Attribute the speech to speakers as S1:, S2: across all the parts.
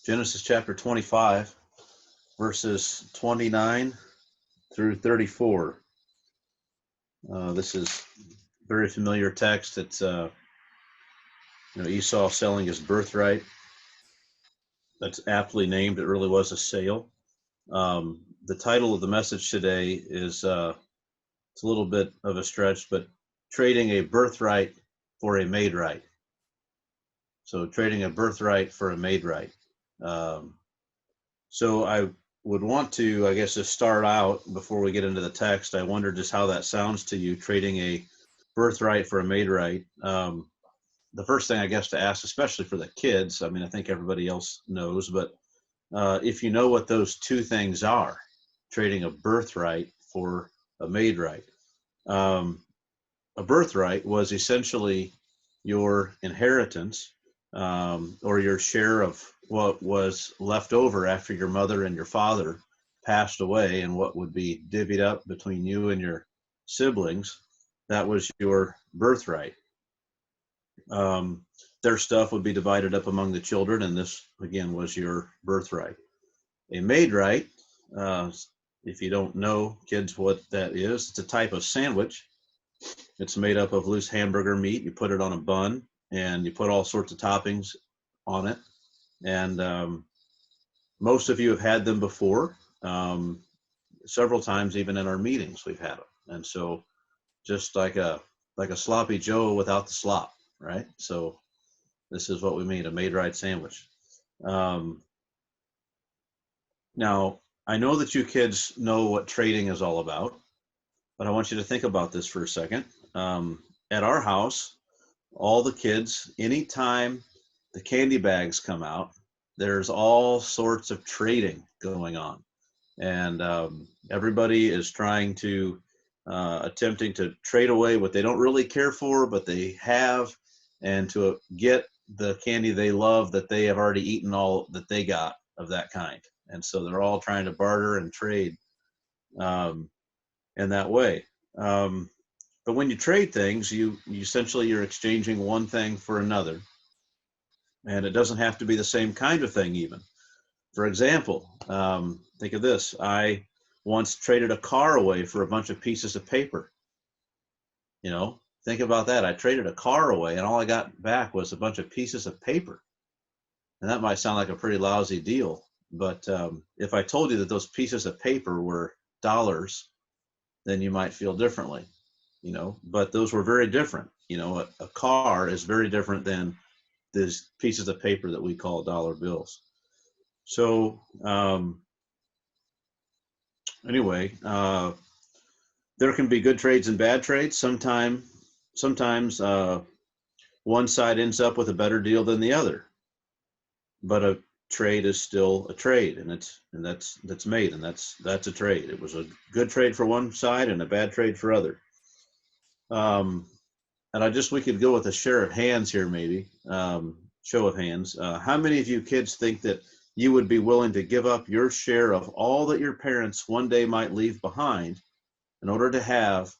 S1: Genesis chapter 25, verses 29 through 34. This is a very familiar text. It's Esau selling his birthright. That's aptly named. It really was a sale. The title of the message today is it's a little bit of a stretch, but trading a birthright for a made right. So trading a birthright for a made right. So I would want to, I guess, just start out before we get into the text. I wonder just how that sounds to you, trading a birthright for a made right. The first thing I guess to ask, especially for the kids, I mean, I think everybody else knows, but if you know what those two things are, trading a birthright for a made right. A birthright was essentially your inheritance, or your share of what was left over after your mother and your father passed away, and what would be divvied up between you and your siblings. That was your birthright. Their stuff would be divided up among the children, and this again was your birthright. A made right, if you don't know, kids, what that is, it's a type of sandwich. It's made up of loose hamburger meat. You put it on a bun and you put all sorts of toppings on it. And most of you have had them before. Several times, even in our meetings, we've had them. And so just like a sloppy Joe without the slop, right? So this is what we mean, a made right sandwich. Now, I know that you kids know what trading is all about, but I want you to think about this for a second. At our house, all the kids, anytime the candy bags come out, there's all sorts of trading going on. And everybody is trying to, attempting to trade away what they don't really care for, but they have, and to get the candy they love that they have already eaten all that they got of that kind. And so they're all trying to barter and trade in that way. But when you trade things, you essentially you're exchanging one thing for another. And it doesn't have to be the same kind of thing even. For example, think of this. I once traded a car away for a bunch of pieces of paper. Think about that. I traded a car away and all I got back was a bunch of pieces of paper. And that might sound like a pretty lousy deal. But if I told you that those pieces of paper were dollars, then you might feel differently, but those were very different. A car is very different than these pieces of paper that we call dollar bills. So anyway, there can be good trades and bad trades. Sometimes one side ends up with a better deal than the other, but a trade is still a trade, and that's made, and that's a trade. It was a good trade for one side and a bad trade for other. And we could go with a share of hands here, maybe. Show of hands. How many of you kids think that you would be willing to give up your share of all that your parents one day might leave behind in order to have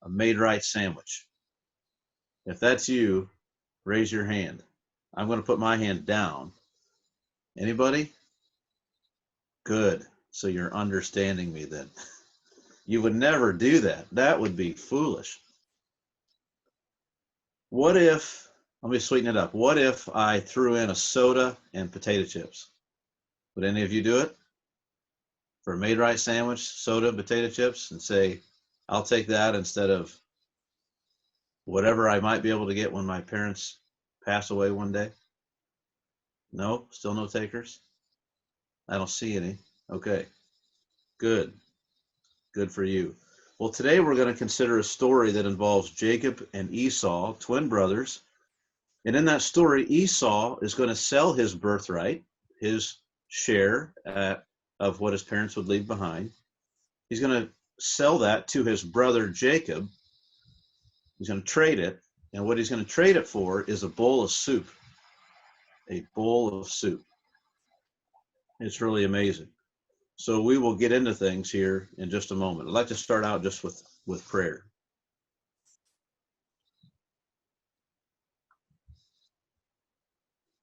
S1: a made right sandwich? If that's you, raise your hand. I'm going to put my hand down. Anybody? Good. So you're understanding me then. You would never do that. That would be foolish. What if, let me sweeten it up. What if I threw in a soda and potato chips? Would any of you do it? For a made right sandwich, soda, potato chips, and say, I'll take that instead of whatever I might be able to get when my parents pass away one day? No? Still no takers? I don't see any. Okay. Good. Good for you. Well, today we're going to consider a story that involves Jacob and Esau, twin brothers. And in that story, Esau is going to sell his birthright, his share of what his parents would leave behind. He's going to sell that to his brother Jacob. He's going to trade it. And what he's going to trade it for is a bowl of soup. A bowl of soup. It's really amazing. So we will get into things here in just a moment. I'd like to start out just with prayer.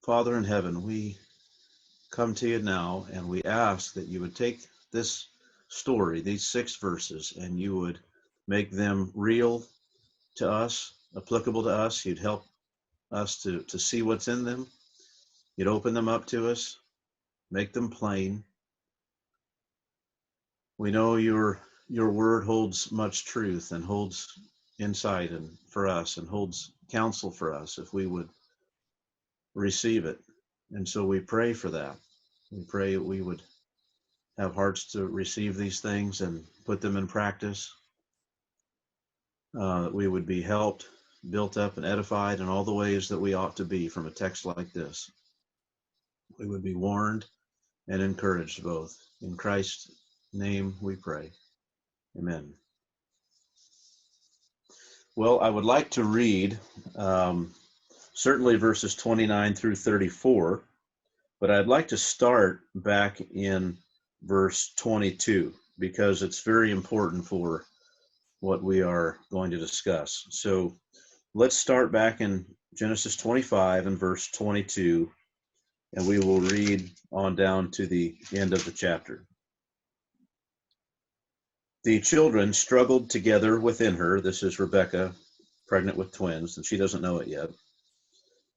S1: Father in heaven, we come to you now, and we ask that you would take this story, these 6 verses, and you would make them real to us, applicable to us. You'd help us to see what's in them. You'd open them up to us, make them plain. We know your word holds much truth and holds insight and for us and holds counsel for us if we would receive it. And so we pray for that. We pray that we would have hearts to receive these things and put them in practice. That we would be helped, built up, and edified in all the ways that we ought to be from a text like this. We would be warned and encouraged both. In Christ's name we pray. Amen. Well, I would like to read certainly verses 29 through 34, but I'd like to start back in verse 22 because it's very important for what we are going to discuss. So let's start back in Genesis 25 and verse 22, and we will read on down to the end of the chapter. The children struggled together within her. This is Rebekah, pregnant with twins, and she doesn't know it yet.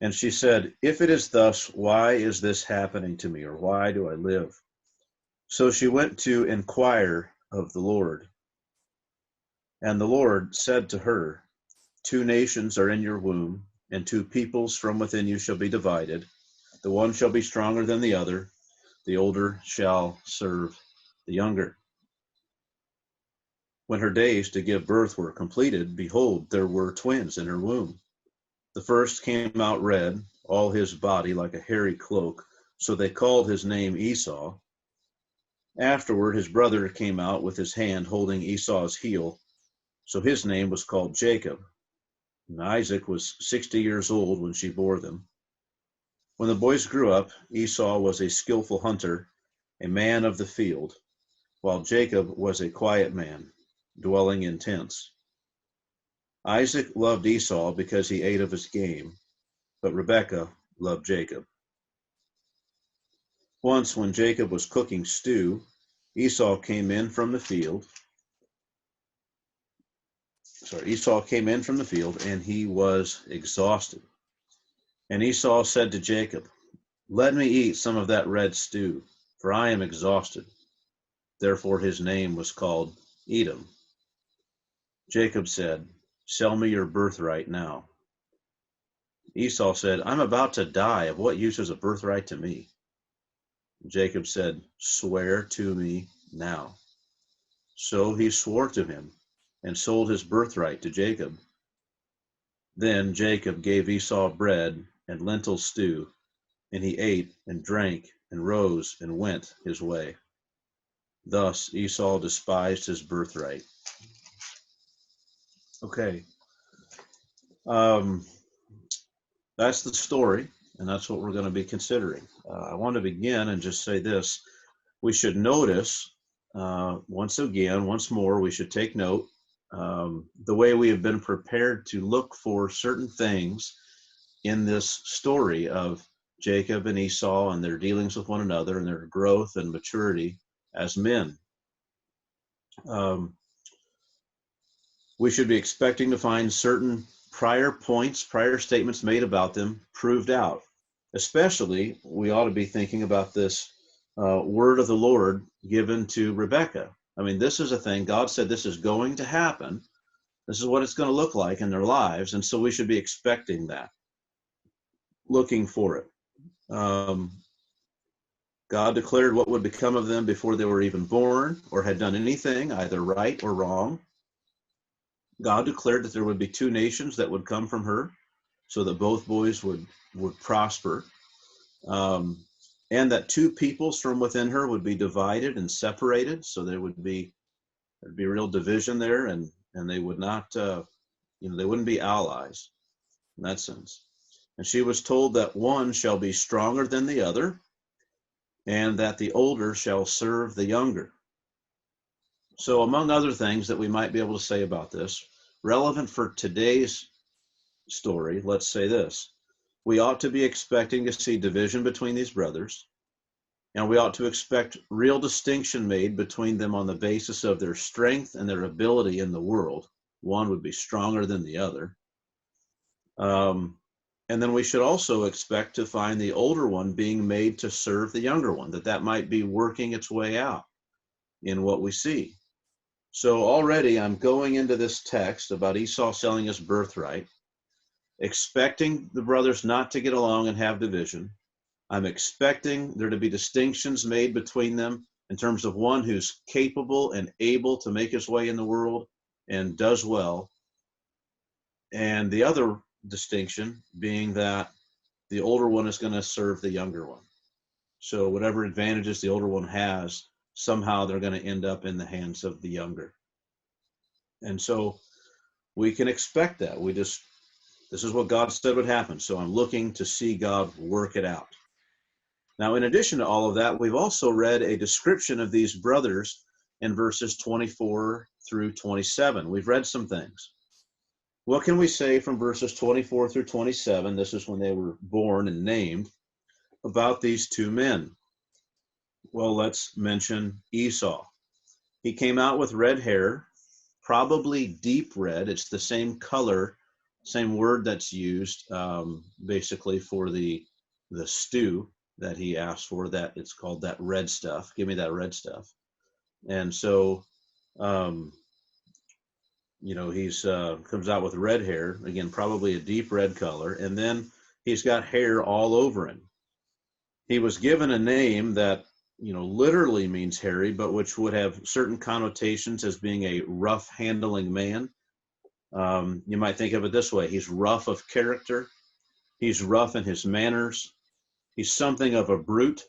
S1: And she said, "If it is thus, why is this happening to me, or why do I live?" So she went to inquire of the Lord. And the Lord said to her, "2 nations are in your womb, and 2 peoples from within you shall be divided. The one shall be stronger than the other. The older shall serve the younger." When her days to give birth were completed, behold, there were twins in her womb. The first came out red, all his body like a hairy cloak, so they called his name Esau. Afterward, his brother came out with his hand holding Esau's heel, so his name was called Jacob. And Isaac was 60 years old when she bore them. When the boys grew up, Esau was a skillful hunter, a man of the field, while Jacob was a quiet man, dwelling in tents. Isaac loved Esau because he ate of his game, but Rebekah loved Jacob. Once when Jacob was cooking stew, Esau came in from the field, and he was exhausted. And Esau said to Jacob, "Let me eat some of that red stew, for I am exhausted." Therefore his name was called Edom. Jacob said, "Sell me your birthright now." Esau said, "I'm about to die. Of what use is a birthright to me?" Jacob said, "Swear to me now." So he swore to him and sold his birthright to Jacob. Then Jacob gave Esau bread and lentil stew, and he ate and drank and rose and went his way. Thus Esau despised his birthright. Okay. That's the story, and that's what we're going to be considering. I want to begin and just say this. We should notice, once more, we should take note the way we have been prepared to look for certain things in this story of Jacob and Esau and their dealings with one another and their growth and maturity as men. We should be expecting to find certain prior statements made about them proved out. Especially, we ought to be thinking about this word of the Lord given to Rebekah. I mean, this is a thing. God said this is going to happen. This is what it's going to look like in their lives. And so we should be expecting that, looking for it. God declared what would become of them before they were even born or had done anything, either right or wrong. God declared that there would be 2 nations that would come from her, so that both boys would prosper, and that 2 peoples from within her would be divided and separated, so there'd be real division there, and they would not, they wouldn't be allies in that sense. And she was told that one shall be stronger than the other, and that the older shall serve the younger. So among other things that we might be able to say about this, relevant for today's story, let's say this. We ought to be expecting to see division between these brothers. And we ought to expect real distinction made between them on the basis of their strength and their ability in the world. One would be stronger than the other. And then we should also expect to find the older one being made to serve the younger one, that might be working its way out in what we see. So already I'm going into this text about Esau selling his birthright, expecting the brothers not to get along and have division. I'm expecting there to be distinctions made between them in terms of one who's capable and able to make his way in the world and does well, and the other distinction being that the older one is going to serve the younger one. So whatever advantages the older one has, somehow they're going to end up in the hands of the younger. And so we can expect that. This is what God said would happen. So I'm looking to see God work it out. Now, in addition to all of that, we've also read a description of these brothers in verses 24 through 27. We've read some things. What can we say from verses 24 through 27? This is when they were born and named, about these two men. Well, let's mention Esau. He came out with red hair, probably deep red. It's the same color, same word that's used basically for the stew that he asked for. That it's called that red stuff. Give me that red stuff. And so, he's comes out with red hair, again, probably a deep red color, and then he's got hair all over him. He was given a name that, literally means hairy, but which would have certain connotations as being a rough handling man. You might think of it this way. He's rough of character. He's rough in his manners. He's something of a brute.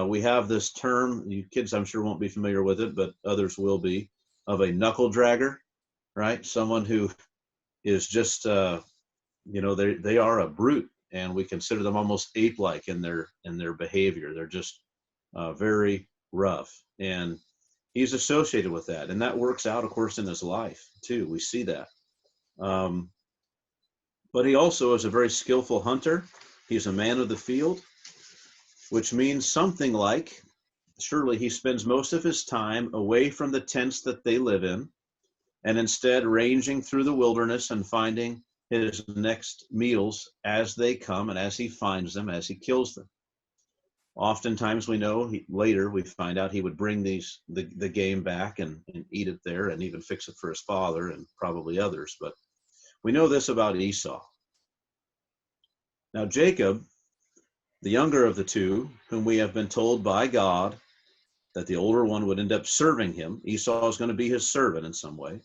S1: We have this term, you kids I'm sure won't be familiar with it, but others will be, of a knuckle dragger, right? Someone who is just, they are a brute, and we consider them almost ape-like in their behavior. They're just very rough, and he's associated with that, and that works out, of course, in his life too. We see that. But he also is a very skillful hunter. He's a man of the field, which means something like, surely he spends most of his time away from the tents that they live in, and instead ranging through the wilderness and finding his next meals as they come and as he finds them, as he kills them. Oftentimes we know, later we find out he would bring the game back and eat it there and even fix it for his father and probably others. But we know this about Esau. Now Jacob, the younger of the two, whom we have been told by God that the older one would end up serving him. Esau is going to be his servant in some way.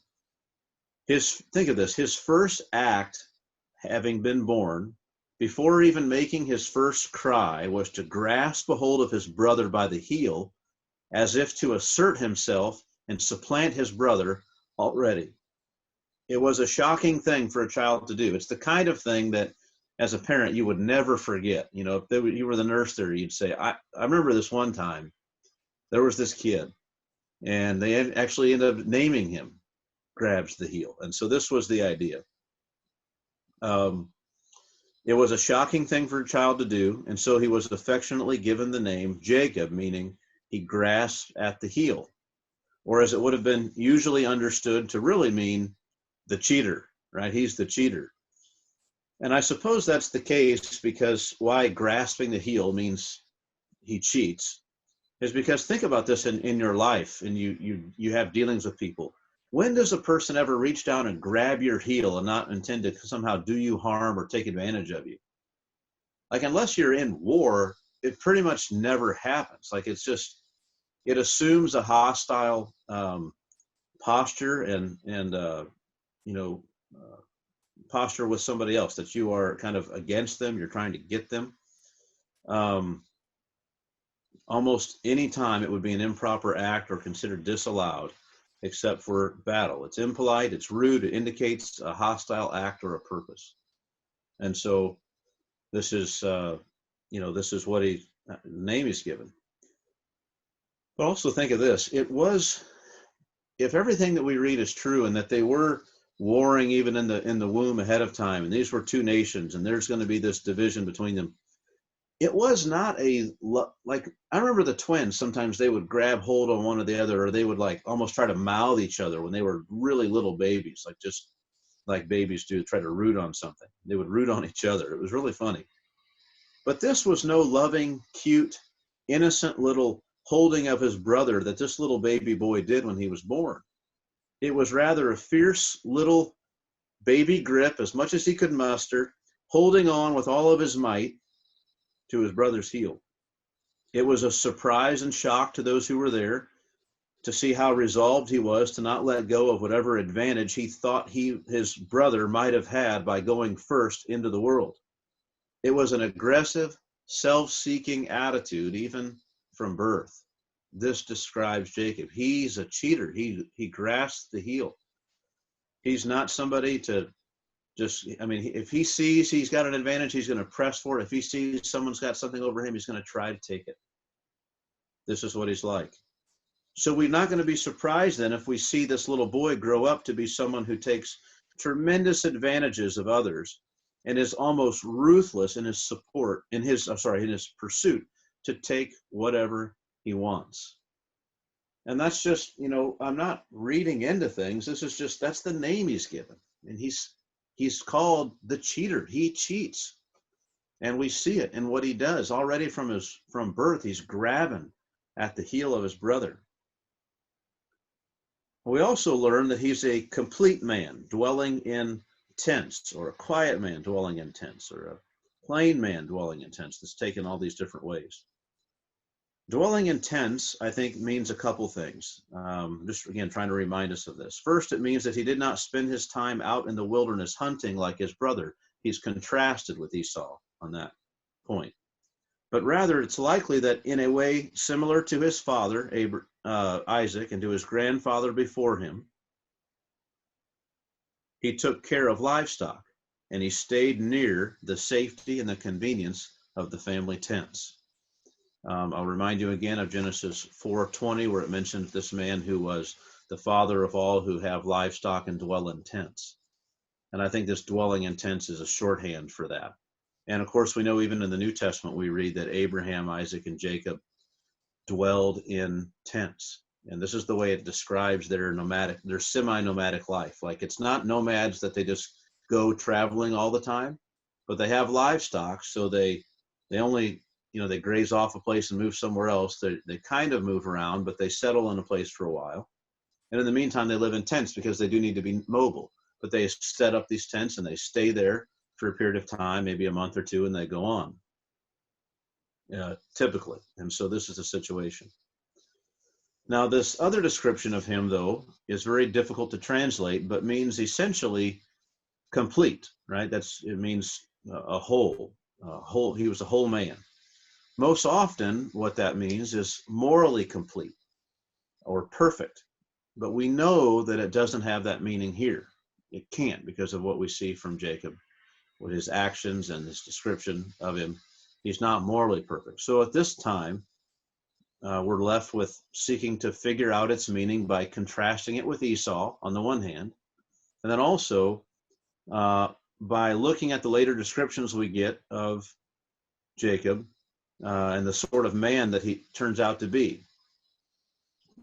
S1: Think of this, his first act, having been born, before even making his first cry, was to grasp a hold of his brother by the heel, as if to assert himself and supplant his brother already. It was a shocking thing for a child to do. It's the kind of thing that, as a parent, you would never forget. If you were the nurse there, you'd say, I remember this one time, there was this kid, and they actually ended up naming him Grabs the Heel. And so this was the idea. It was a shocking thing for a child to do, and so he was affectionately given the name Jacob, meaning he grasped at the heel, or as it would have been usually understood to really mean the cheater, right? He's the cheater. And I suppose that's the case because why grasping the heel means he cheats is because think about this in your life, and you have dealings with people. When does a person ever reach down and grab your heel and not intend to somehow do you harm or take advantage of you? Like, unless you're in war, it pretty much never happens. Like, it's just, it assumes a hostile posture and posture with somebody else, that you are kind of against them, you're trying to get them. Almost any time it would be an improper act or considered disallowed, except for battle. It's impolite, it's rude, it indicates a hostile act or a purpose. And so this is, this is what the name is given. But also think of this, if everything that we read is true and that they were warring even in the womb ahead of time, and these were two nations, and there's going to be this division between them, it was not like, I remember the twins, sometimes they would grab hold on one or the other, or they would like almost try to mouth each other when they were really little babies, like just like babies do, try to root on something. They would root on each other. It was really funny. But this was no loving, cute, innocent little holding of his brother that this little baby boy did when he was born. It was rather a fierce little baby grip, as much as he could muster, holding on with all of his might to his brother's heel. It was a surprise and shock to those who were there to see how resolved he was to not let go of whatever advantage he thought his brother might have had by going first into the world. It was an aggressive, self-seeking attitude, even from birth. This describes Jacob. He's a cheater. He grasps the heel. He's not somebody to just, I mean, if he sees he's got an advantage, he's going to press for it. If he sees someone's got something over him, he's going to try to take it. This is what he's like. So we're not going to be surprised then if we see this little boy grow up to be someone who takes tremendous advantages of others and is almost ruthless in his in his pursuit to take whatever he wants. And that's just, I'm not reading into things. This is just, that's the name he's given. And he's called the cheater. He cheats. And we see it in what he does already from birth. He's grabbing at the heel of his brother. We also learn that he's a complete man dwelling in tents, or a quiet man dwelling in tents, or a plain man dwelling in tents. That's taken all these different ways. Dwelling in tents, I think, means a couple things. Just again, trying to remind us of this. First, it means that he did not spend his time out in the wilderness hunting like his brother. He's contrasted with Esau on that point. But rather, it's likely that in a way similar to his father, Isaac, and to his grandfather before him, he took care of livestock, and he stayed near the safety and the convenience of the family tents. I'll remind you again of Genesis 4:20, where it mentions this man who was the father of all who have livestock and dwell in tents. And I think this dwelling in tents is a shorthand for that. And of course, we know even in the New Testament, we read that Abraham, Isaac, and Jacob dwelled in tents. And this is the way it describes their semi-nomadic life. Like, it's not nomads that they just go traveling all the time, but they have livestock, so they only, they graze off a place and move somewhere else. They kind of move around, but they settle in a place for a while. And in the meantime, they live in tents because they do need to be mobile. But they set up these tents and they stay there for a period of time, maybe a month or two, and they go on, typically. And so this is the situation. Now, this other description of him, though, is very difficult to translate, but means essentially complete, right? It means a whole. He was a whole man. Most often, what that means is morally complete or perfect. But we know that it doesn't have that meaning here. It can't, because of what we see from Jacob, with his actions and his description of him. He's not morally perfect. So at this time, we're left with seeking to figure out its meaning by contrasting it with Esau on the one hand, and then also by looking at the later descriptions we get of Jacob and the sort of man that he turns out to be.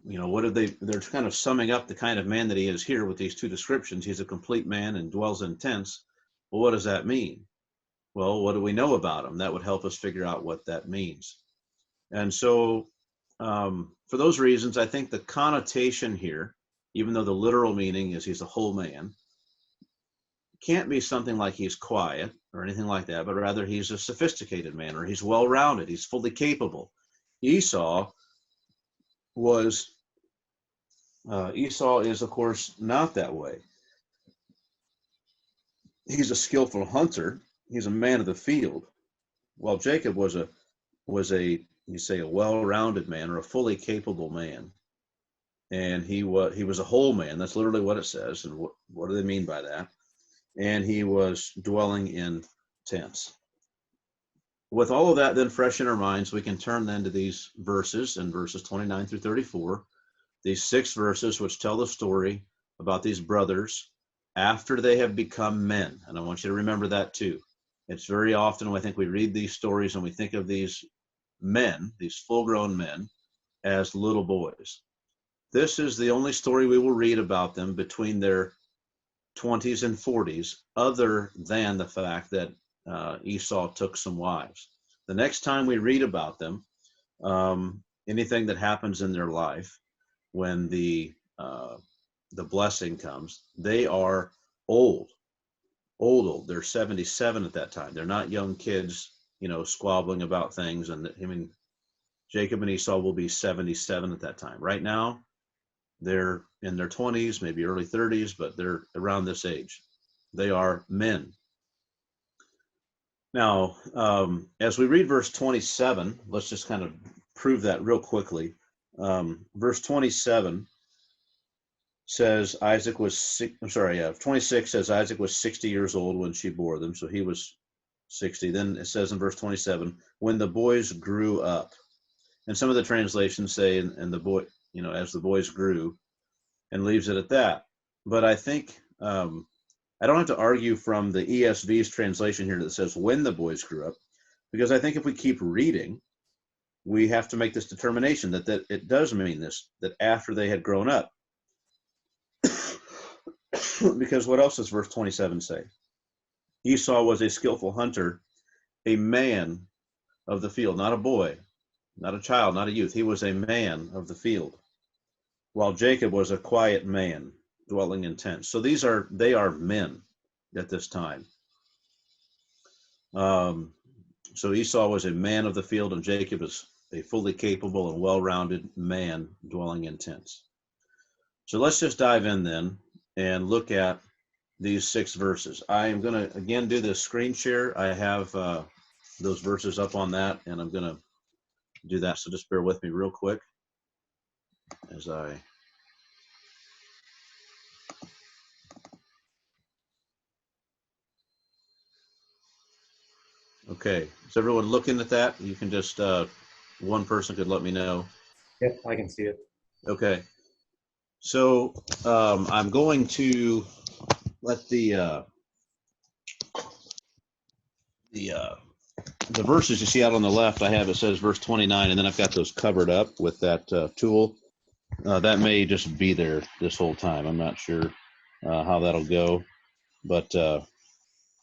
S1: They're kind of summing up the kind of man that he is here with these two descriptions. He's a complete man and dwells in tents. Well, what does that mean? Well, what do we know about him? That would help us figure out what that means. And so for those reasons, I think the connotation here, even though the literal meaning is he's a whole man, can't be something like he's quiet or anything like that, but rather he's a sophisticated man, or he's well-rounded, he's fully capable. Esau is, of course, not that way. He's a skillful hunter. He's a man of the field, while Jacob was a well-rounded man, or a fully capable man. And he was a whole man. That's literally what it says. And what do they mean by that? And he was dwelling in tents. With all of that then fresh in our minds, we can turn then to these verses, in verses 29 through 34, these 6 verses which tell the story about these brothers after they have become men. And I want you to remember that too. It's very often, I think, we read these stories and we think of these men, these full-grown men, as little boys. This is the only story we will read about them between their 20s and 40s, other than the fact that Esau took some wives. The next time we read about them, anything that happens in their life, when the blessing comes, they are old. They're 77 at that time. They're not young kids, squabbling about things. And I mean, Jacob and Esau will be 77 at that time. Right now, they're in their 20s, maybe early 30s, but they're around this age. They are men. Now, as we read verse 27, let's just kind of prove that real quickly. Verse 27 says 26 says Isaac was 60 years old when she bore them, so he was 60. Then it says in verse 27, when the boys grew up. And some of the translations say, and the boy, as the boys grew, and leaves it at that. But I think I don't have to argue from the ESV's translation here that says when the boys grew up, because I think if we keep reading, we have to make this determination that it does mean this, that after they had grown up. Because what else does verse 27 say? Esau was a skillful hunter, a man of the field, not a boy, not a child, not a youth. He was a man of the field, while Jacob was a quiet man dwelling in tents. So they are men at this time. So Esau was a man of the field, and Jacob is a fully capable and well-rounded man dwelling in tents. So let's just dive in then and look at these 6 verses. I am going to again do this screen share. I have those verses up on that, and I'm going to do that. So just bear with me real quick as I. Okay, is everyone looking at that? You can just, one person could let me know.
S2: Yep, I can see it.
S1: Okay, so I'm going to let the verses you see out on the left, I have, it says verse 29, and then I've got those covered up with that tool. That may just be there this whole time. I'm not sure how that'll go, but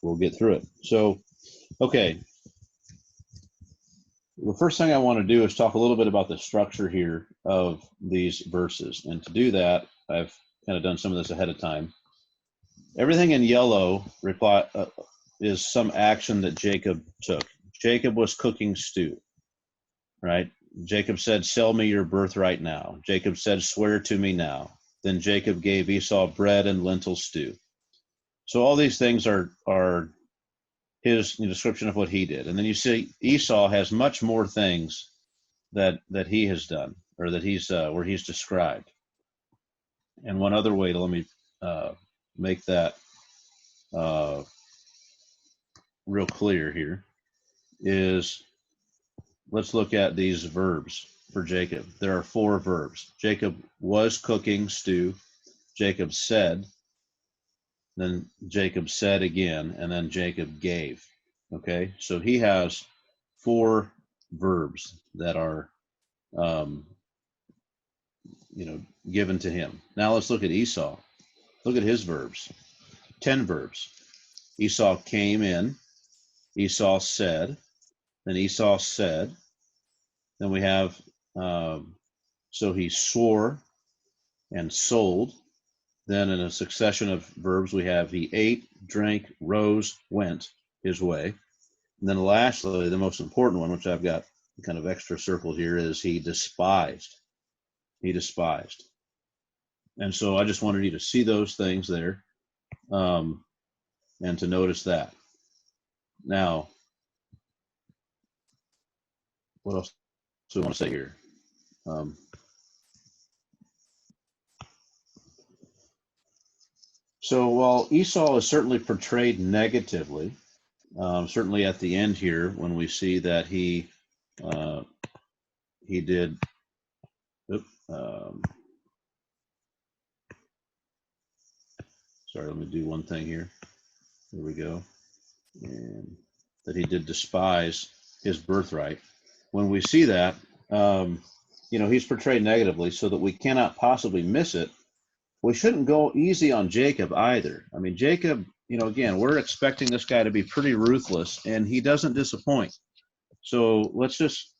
S1: we'll get through it. So, okay. The first thing I want to do is talk a little bit about the structure here of these verses. And to do that, I've kind of done some of this ahead of time. Everything in yellow is some action that Jacob took. Jacob was cooking stew, right? Jacob said, sell me your birthright now. Jacob said, swear to me now. Then Jacob gave Esau bread and lentil stew. So all these things are his description of what he did. And then you see Esau has much more things that he has done, or that he's where he's described. And one other way to let me make that real clear here is, let's look at these verbs for Jacob. There are 4 verbs. Jacob was cooking stew. Jacob said. Then Jacob said again, and then Jacob gave. Okay, so he has 4 verbs that are given to him. Now let's look at Esau. Look at his verbs. 10 verbs. Esau came in. Esau said. Then Esau said. Then we have, so he swore and sold. Then in a succession of verbs, we have he ate, drank, rose, went his way. And then lastly, the most important one, which I've got kind of extra circled here, is he despised. He despised. And so I just wanted you to see those things there, and to notice that. Now, what else do we want to say here? So while Esau is certainly portrayed negatively, certainly at the end here, when we see that he did, sorry, let me do one thing here. Here we go. And that he did despise his birthright. When we see that, he's portrayed negatively so that we cannot possibly miss it. We shouldn't go easy on Jacob either. I mean, Jacob, again, we're expecting this guy to be pretty ruthless, and he doesn't disappoint. So let's just,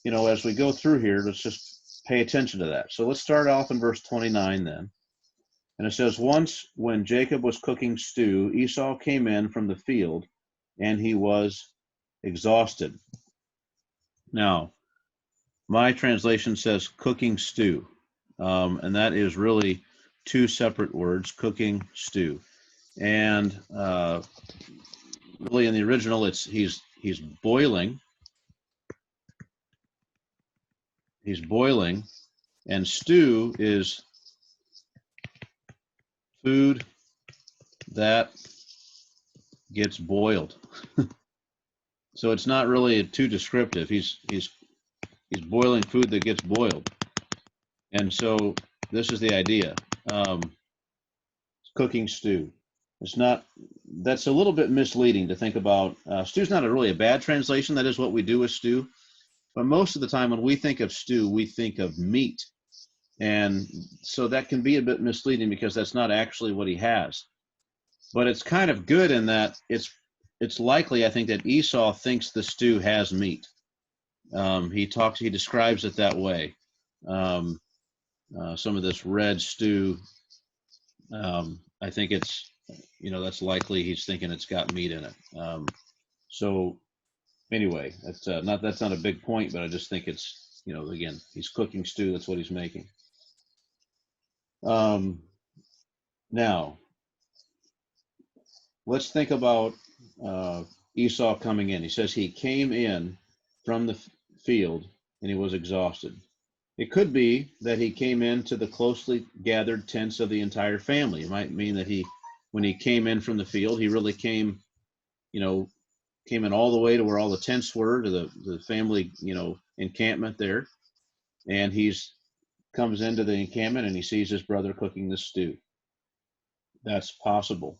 S1: as we go through here, let's just pay attention to that. So let's start off in verse 29 then. And it says, once when Jacob was cooking stew, Esau came in from the field, and he was exhausted. Now, my translation says cooking stew, and that is really two separate words, cooking stew. And really in the original, he's boiling. He's boiling, and stew is food that gets boiled. So it's not really too descriptive. He's boiling food that gets boiled. And so this is the idea. Cooking stew. That's a little bit misleading to think about. Stew's not really a bad translation. That is what we do with stew. But most of the time when we think of stew, we think of meat. And so that can be a bit misleading because that's not actually what he has. But it's kind of good in that it's likely, I think, that Esau thinks the stew has meat. He describes it that way. Some of this red stew, I think it's, that's likely he's thinking it's got meat in it. So anyway, that's not a big point, but I just think it's, again, he's cooking stew. That's what he's making. Now, let's think about Esau coming in. He says he came in from the field and he was exhausted. It could be that he came into the closely gathered tents of the entire family. It might mean that when he came in from the field, he really came in all the way to where all the tents were, to the family, encampment there. And comes into the encampment and he sees his brother cooking the stew. That's possible.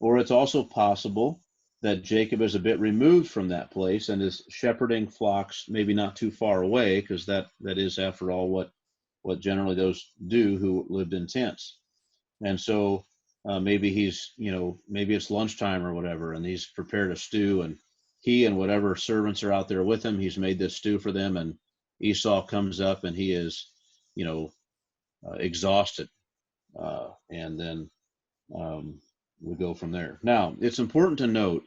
S1: Or it's also possible that Jacob is a bit removed from that place and is shepherding flocks, maybe not too far away, because that is, after all, what generally those do who lived in tents. And so maybe maybe it's lunchtime or whatever, and he's prepared a stew, and he and whatever servants are out there with him, he's made this stew for them, and Esau comes up and he is, exhausted. And then we go from there. Now, it's important to note,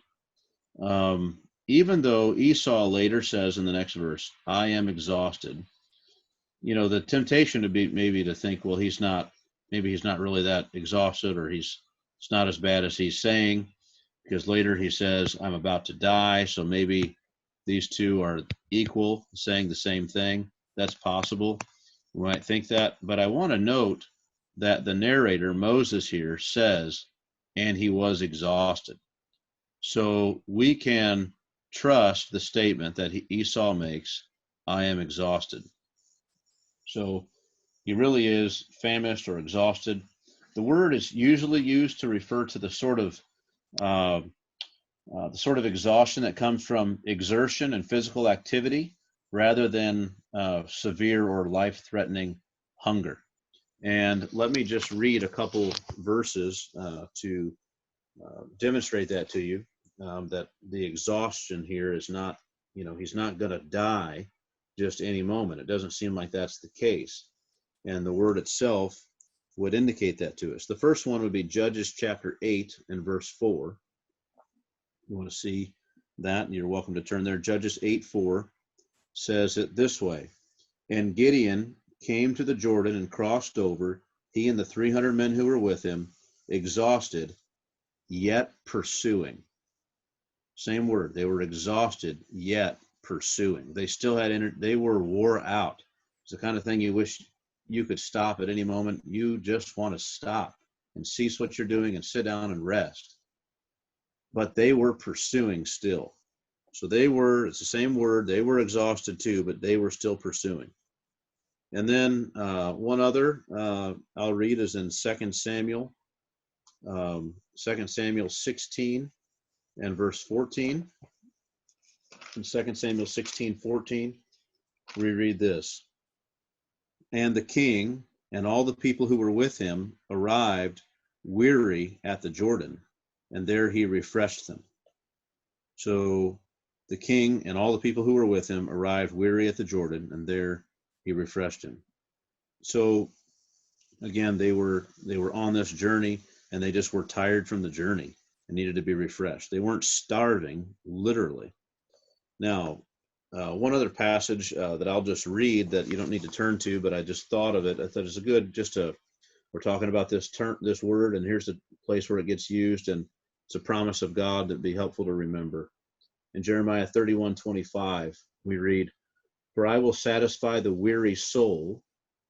S1: even though Esau later says in the next verse, I am exhausted, the temptation to be maybe to think, well, maybe he's not really that exhausted, or it's not as bad as he's saying, because later he says, I'm about to die. So maybe these two are equal, saying the same thing. That's possible. We might think that, but I want to note that the narrator, Moses here, says, and he was exhausted. So we can trust the statement that Esau makes, I am exhausted. So he really is famished or exhausted. The word is usually used to refer to the sort of exhaustion that comes from exertion and physical activity, rather than severe or life-threatening hunger. And let me just read a couple verses to demonstrate that to you, that the exhaustion here is not, he's not going to die just any moment. It doesn't seem like that's the case. And the word itself would indicate that to us. The first one would be Judges chapter 8 and verse 4. You want to see that, and you're welcome to turn there. Judges 8:4 says it this way. And Gideon came to the Jordan and crossed over, he and the 300 men who were with him, exhausted, yet pursuing. Same word. They were exhausted, yet pursuing. They still had they were wore out. It's the kind of thing you wish you could stop at any moment. You just want to stop and cease what you're doing and sit down and rest. But they were pursuing still. So it's the same word. They were exhausted too, but they were still pursuing. And then one other I'll read is in 2 Samuel 16 and verse 14. In 2 Samuel 16:14, we read this. And the king and all the people who were with him arrived weary at the Jordan, and there he refreshed them. So the king and all the people who were with him arrived weary at the Jordan, and there he refreshed him. So again, they were on this journey, and they just were tired from the journey and needed to be refreshed. They weren't starving, literally. Now, one other passage that I'll just read that you don't need to turn to, but I just thought of it. I thought it's a good, we're talking about this word, and here's the place where it gets used, and it's a promise of God that'd be helpful to remember. In Jeremiah 31:25, we read, "For I will satisfy the weary soul."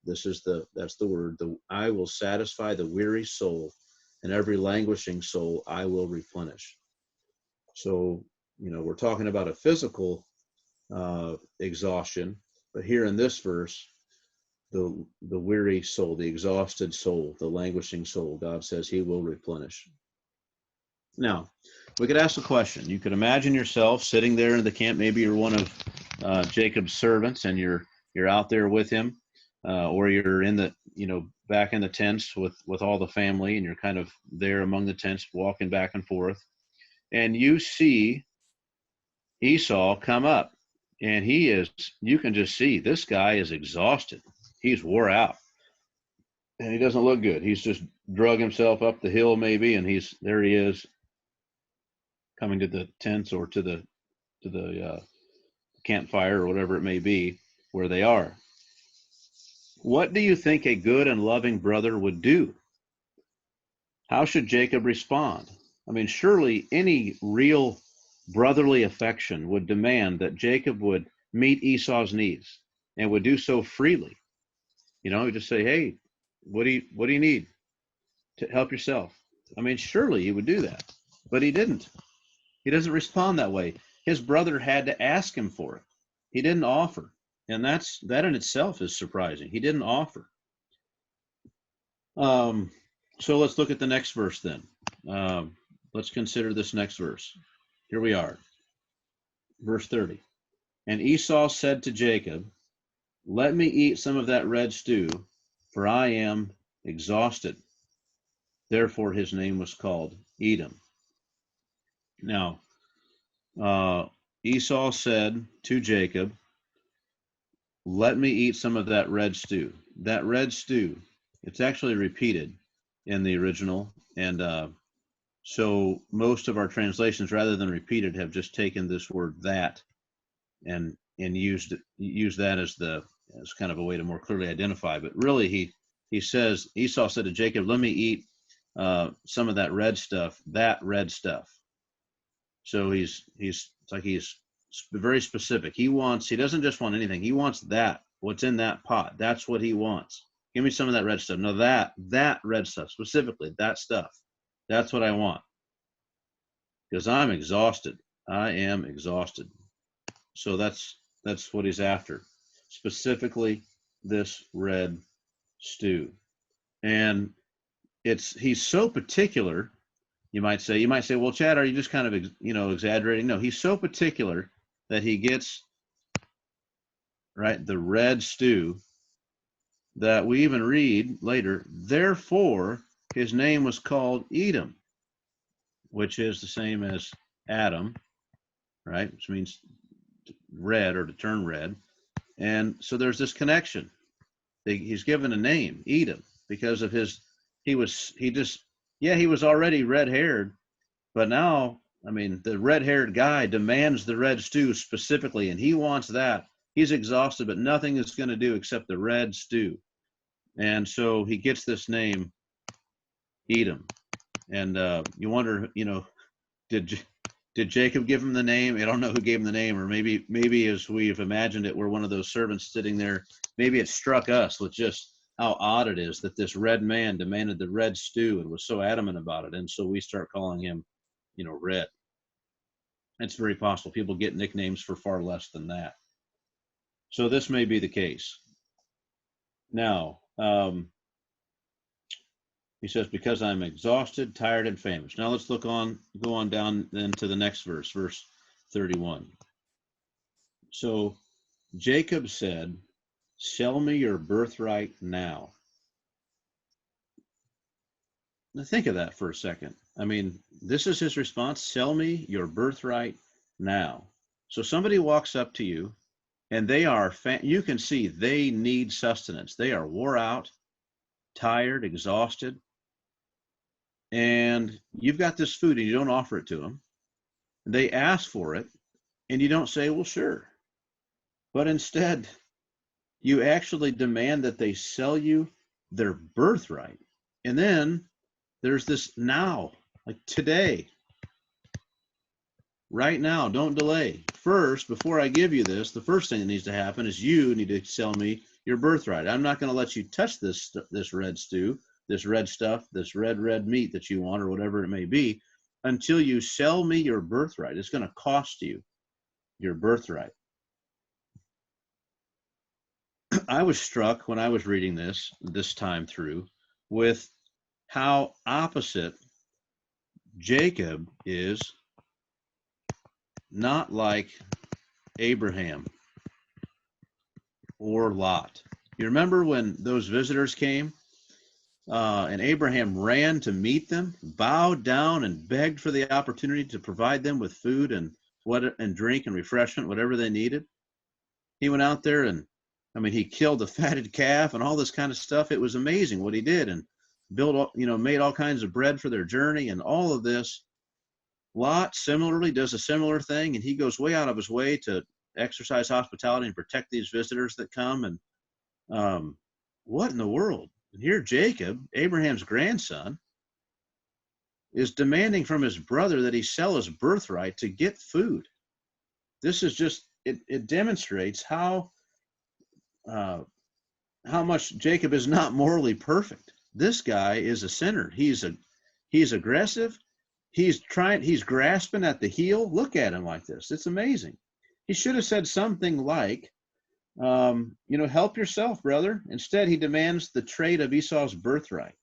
S1: That's the word. I will satisfy the weary soul, and every languishing soul I will replenish. So, we're talking about a physical exhaustion, but here in this verse, the weary soul, the exhausted soul, the languishing soul, God says he will replenish. Now, we could ask a question. You could imagine yourself sitting there in the camp. Maybe you're one of Jacob's servants, and you're out there with him, or you're in the back in the tents with all the family, and you're kind of there among the tents, walking back and forth, and you see Esau come up, and you can just see this guy is exhausted. He's wore out, and he doesn't look good. He's just drug himself up the hill maybe, and there he is, coming to the tents or to the campfire or whatever it may be where they are. What do you think a good and loving brother would do? How should Jacob respond? I mean, surely any real brotherly affection would demand that Jacob would meet Esau's needs and would do so freely. He'd just say, "Hey, what do you need to help yourself?" I mean, surely he would do that, but he didn't. He doesn't respond that way. His brother had to ask him for it. He didn't offer. And that in itself is surprising. He didn't offer. So let's look at the next verse then. Let's consider this next verse. Here we are. Verse 30. And Esau said to Jacob, "Let me eat some of that red stew, for I am exhausted." Therefore his name was called Edom. Now, Esau said to Jacob, "Let me eat some of that red stew." That red stew, it's actually repeated in the original. And so most of our translations, rather than repeated, have just taken this word "that" and used that as kind of a way to more clearly identify. But really, he says, Esau said to Jacob, "Let me eat some of that red stuff." So it's like he's very specific. He doesn't just want anything. He wants what's in that pot. That's what he wants. Give me some of that red stuff. No, that red stuff, specifically, that stuff. That's what I want. Because I'm exhausted. I am exhausted. So that's what he's after. Specifically, this red stew. And he's so particular. You might say, "Well, Chad, are you just kind of, exaggerating?" No, he's so particular that he gets, right, the red stew, that we even read later, "Therefore his name was called Edom," which is the same as Adam, right, which means red or to turn red. And so there's this connection. He's given a name, Edom, because of he was already red-haired, but now, I mean, the red-haired guy demands the red stew specifically, and he wants that. He's exhausted, but nothing is going to do except the red stew. And so he gets this name, Edom. And you wonder, did Jacob give him the name? I don't know who gave him the name, or maybe as we've imagined it, we're one of those servants sitting there. Maybe it struck us with just how odd it is that this red man demanded the red stew and was so adamant about it. And so we start calling him, Red. It's very possible. People get nicknames for far less than that. So this may be the case. Now, he says, "Because I'm exhausted, tired, and famished." Now let's go on down then to the next verse, verse 31. So Jacob said, sell me your birthright now. Now think of that for a second. I mean, this is his response. Sell me your birthright now. So somebody walks up to you and they are, you can see they need sustenance. They are wore out, tired, exhausted. And you've got this food and you don't offer it to them. They ask for it and you don't say, well, sure. But instead, you actually demand that they sell you their birthright. And then there's this now, like today, right now, don't delay. First, before I give you this, the first thing that needs to happen is you need to sell me your birthright. I'm not going to let you touch this red stew, this red stuff, this red meat that you want or whatever it may be until you sell me your birthright. It's going to cost you your birthright. I was struck when I was reading this time through with how opposite Jacob is, not like Abraham or Lot. You remember when those visitors came and Abraham ran to meet them, bowed down and begged for the opportunity to provide them with food and drink and refreshment, whatever they needed. He went out there and, I mean, he killed the fatted calf and all this kind of stuff. It was amazing what he did, and made all kinds of bread for their journey and all of this. Lot similarly does a similar thing, and he goes way out of his way to exercise hospitality and protect these visitors that come. And what in the world? And here Jacob, Abraham's grandson, is demanding from his brother that he sell his birthright to get food. This is just, it demonstrates how much Jacob is not morally perfect. This guy is a sinner. He's aggressive. He's grasping at the heel. Look at him like this. It's amazing. He should have said something like, help yourself, brother. Instead, he demands the trade of Esau's birthright.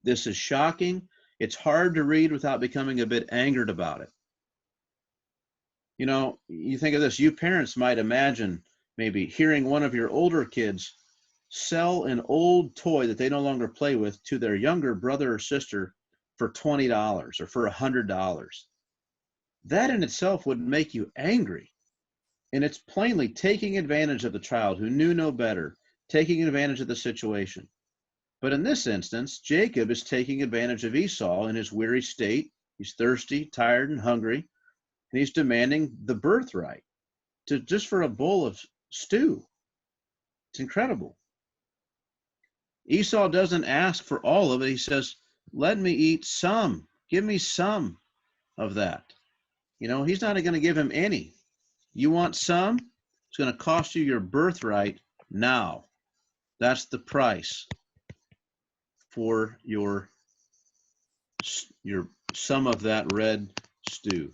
S1: This is shocking. It's hard to read without becoming a bit angered about it. You think of this, you parents might imagine maybe hearing one of your older kids sell an old toy that they no longer play with to their younger brother or sister for $20 or for $100. That in itself would make you angry. And it's plainly taking advantage of the child who knew no better, taking advantage of the situation. But in this instance, Jacob is taking advantage of Esau in his weary state. He's thirsty, tired, and hungry, and he's demanding the birthright just for a bowl of stew. It's incredible. Esau doesn't ask for all of it. He says, let me eat some. Give me some of that. He's not going to give him any. You want some? It's going to cost you your birthright now. That's the price for your some of that red stew.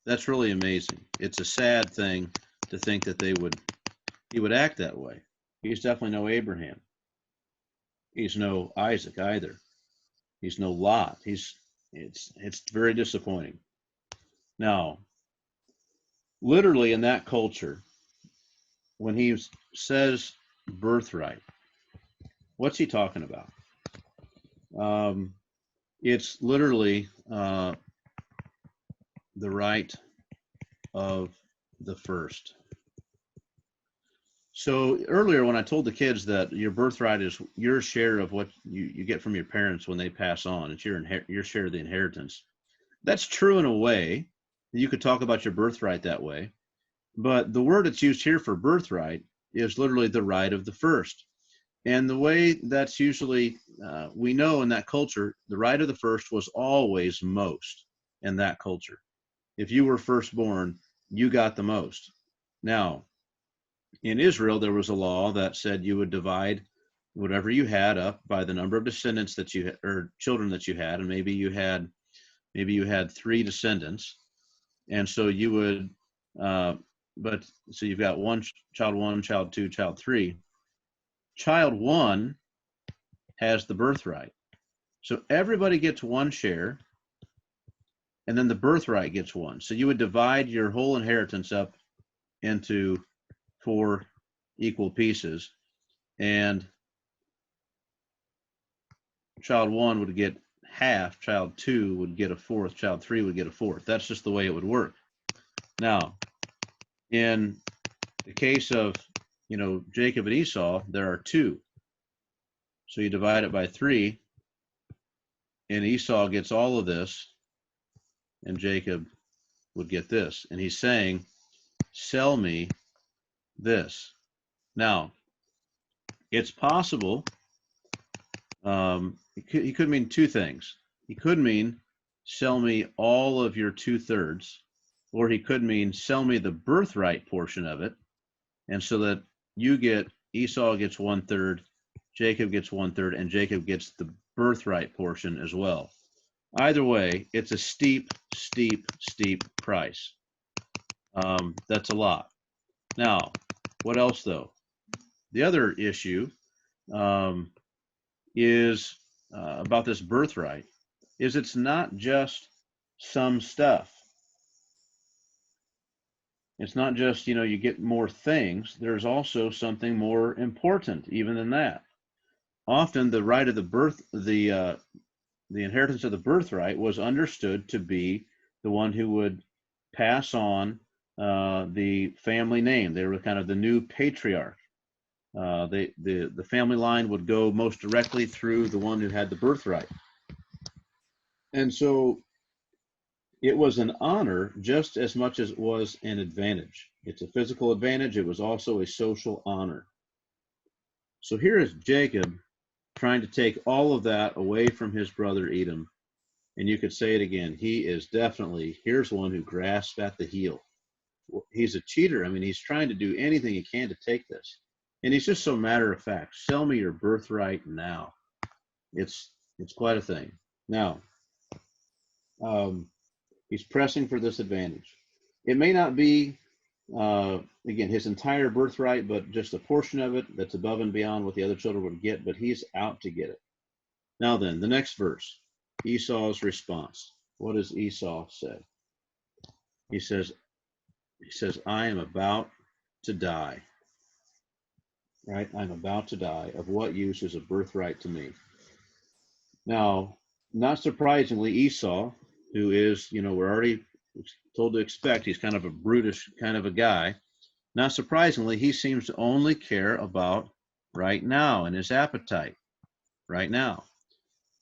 S1: That's really amazing. It's a sad thing to think that he would act that way. He's definitely no Abraham. He's no Isaac either. He's no Lot. It's very disappointing. Now, literally in that culture, when he says birthright, what's he talking about? It's literally the right of the first. So earlier when I told the kids that your birthright is your share of what you get from your parents when they pass on, it's your share of the inheritance. That's true in a way. You could talk about your birthright that way. But the word that's used here for birthright is literally the right of the first. And the way that's usually, we know in that culture, the right of the first was always most in that culture. If you were firstborn, you got the most. Now, in Israel, there was a law that said you would divide whatever you had up by the number of descendants that you had, or children that you had, and maybe you had 3 descendants, and so you would. So you've got child 1, child 2, child 3. Child 1 has the birthright, so everybody gets 1 share, and then the birthright gets 1. So you would divide your whole inheritance up into 4 equal pieces, and child 1 would get half, child 2 would get a fourth, child 3 would get a fourth. That's just the way it would work. Now, in the case of, Jacob and Esau, there are 2. So you divide it by 3, and Esau gets all of this, and Jacob would get this. And he's saying, sell me this. Now, it's possible, he could mean 2 things. He could mean, sell me all of your 2/3, or he could mean, sell me the birthright portion of it, and so that Esau gets 1/3, Jacob gets 1/3, and Jacob gets the birthright portion as well. Either way, it's a steep, steep, steep price. That's a lot. Now, what else though? The other issue is about this birthright, is it's not just some stuff. It's not just, you get more things. There's also something more important even than that. Often the right of the inheritance of the birthright was understood to be the one who would pass on the family name. They were kind of the new patriarch. The family line would go most directly through the one who had the birthright. And so it was an honor just as much as it was an advantage. It's a physical advantage. It was also a social honor. So here is Jacob trying to take all of that away from his brother Edom. And you could say it again. He is definitely, here's one who grasps at the heel. He's a cheater. I mean, he's trying to do anything he can to take this. And he's just so matter of fact, sell me your birthright now. It's quite a thing. Now, he's pressing for this advantage. It may not be, again, his entire birthright, but just a portion of it that's above and beyond what the other children would get, but he's out to get it. Now then, the next verse, Esau's response. What does Esau say? He says, I am about to die. Right? I'm about to die. Of what use is a birthright to me? Now, not surprisingly, Esau, who is, we're already told to expect, he's kind of a brutish kind of a guy. Not surprisingly, he seems to only care about right now and his appetite right now.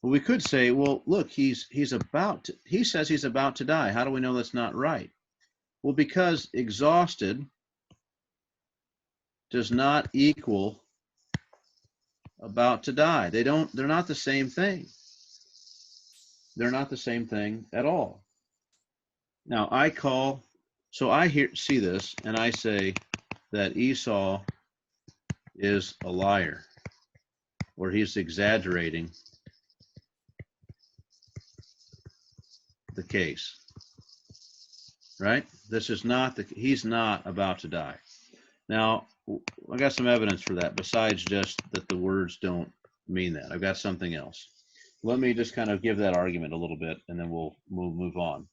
S1: Well, we could say, well, look, he says he's about to die. How do we know that's not right? Well, because exhausted does not equal about to die. They're not the same thing. They're not the same thing at all. Now I see this and I say that Esau is a liar, or he's exaggerating the case. Right? He's not about to die. Now, I got some evidence for that besides just that the words don't mean that. I've got something else. Let me just kind of give that argument a little bit, and then we'll move on.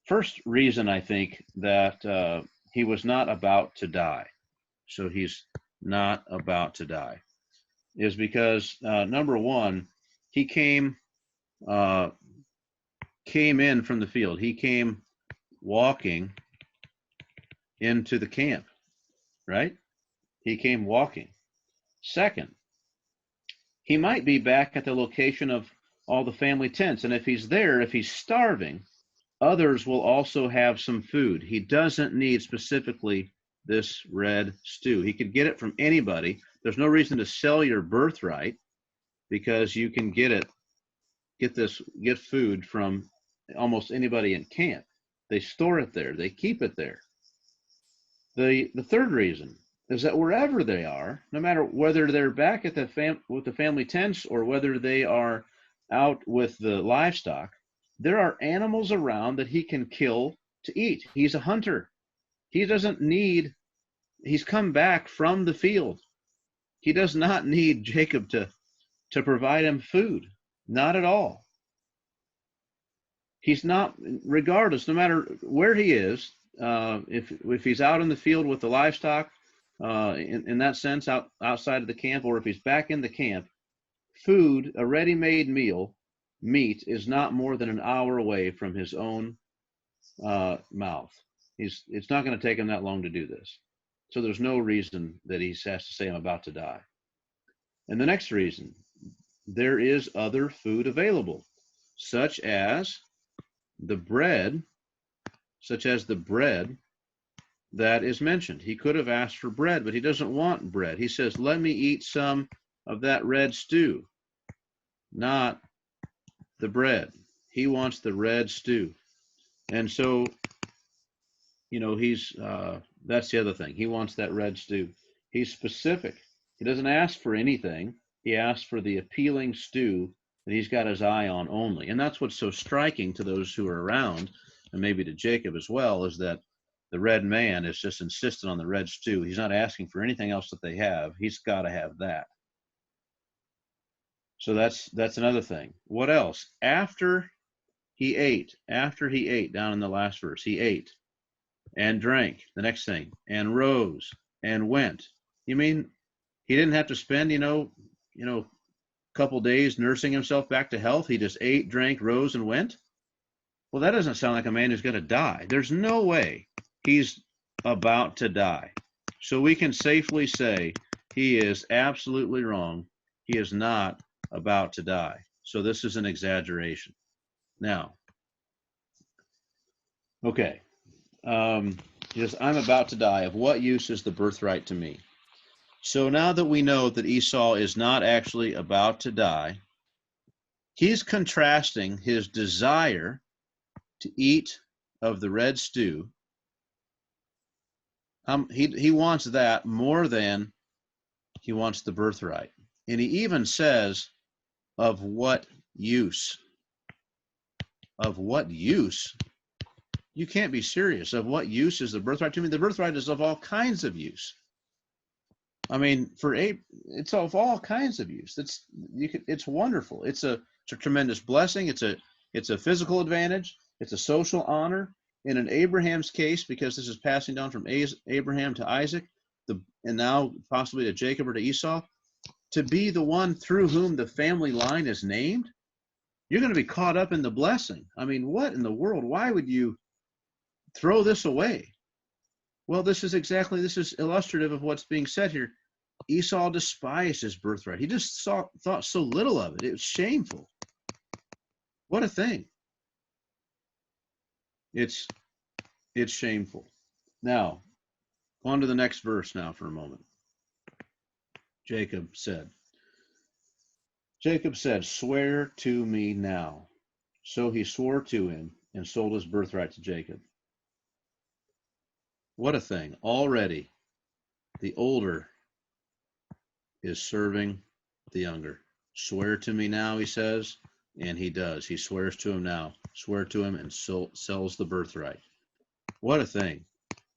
S1: First reason I think that he was not about to die, so he's not about to die, is because number one, he came in from the field. He came walking into the camp, right? He came walking. Second, he might be back at the location of all the family tents. And if he's there, if he's starving, others will also have some food. He doesn't need specifically this red stew. He could get it from anybody. There's no reason to sell your birthright, because you can get food from almost anybody in camp. They store it there. They keep it there. The third reason is that wherever they are, no matter whether they're back at with the family tents or whether they are out with the livestock, there are animals around that he can kill to eat. He's a hunter. He's come back from the field. He does not need Jacob to provide him food. Not at all. He's not, regardless, no matter where he is,
S2: if he's out in the field with the livestock, in that sense, outside of the camp, or if he's back in the camp, food, a ready-made meat, is not more than an hour away from his own mouth. It's not going to take him that long to do this. So there's no reason that he has to say, I'm about to die. And the next reason, there is other food available, such as the bread that is mentioned. He could have asked for bread, but he doesn't want bread. He says, let me eat some of that red stew, not the bread. He wants the red stew. And so, that's the other thing. He wants that red stew. He's specific. He doesn't ask for anything. He asks for the appealing stew that he's got his eye on only. And that's what's so striking to those who are around, and maybe to Jacob as well, is that the red man is just insistent on the red stew. He's not asking for anything else that they have. He's got to have that. So that's another thing. What else? After he ate, down in the last verse, he ate and drank, the next thing, and rose and went. You mean he didn't have to spend, a couple days nursing himself back to health? He just ate, drank, rose, and went? Well, that doesn't sound like a man who's going to die. There's no way he's about to die. So we can safely say he is absolutely wrong. He is not about to die. So this is an exaggeration. Now, okay. Just, I'm about to die. Of what use is the birthright to me? So now that we know that Esau is not actually about to die, he's contrasting his desire to eat of the red stew. He wants that more than he wants the birthright. And he even says, of what use? Of what use? You can't be serious. Of what use is the birthright to me? The birthright is of all kinds of use. I mean, it's of all kinds of use. It's wonderful. It's a tremendous blessing. It's a physical advantage. It's a social honor. And in Abraham's case, because this is passing down from Abraham to Isaac, and now possibly to Jacob or to Esau, to be the one through whom the family line is named, you're going to be caught up in the blessing. I mean, what in the world? Why would you throw this away? Well, this is illustrative of what's being said here. Esau despised his birthright. He just thought so little of it. It was shameful. What a thing. It's shameful. Now, on to the next verse now for a moment. Jacob said, swear to me now. So he swore to him and sold his birthright to Jacob. What a thing. Already, the older is serving the younger. Swear to me now, he says, and he does. He swears to him now. Swear to him and sells the birthright. What a thing.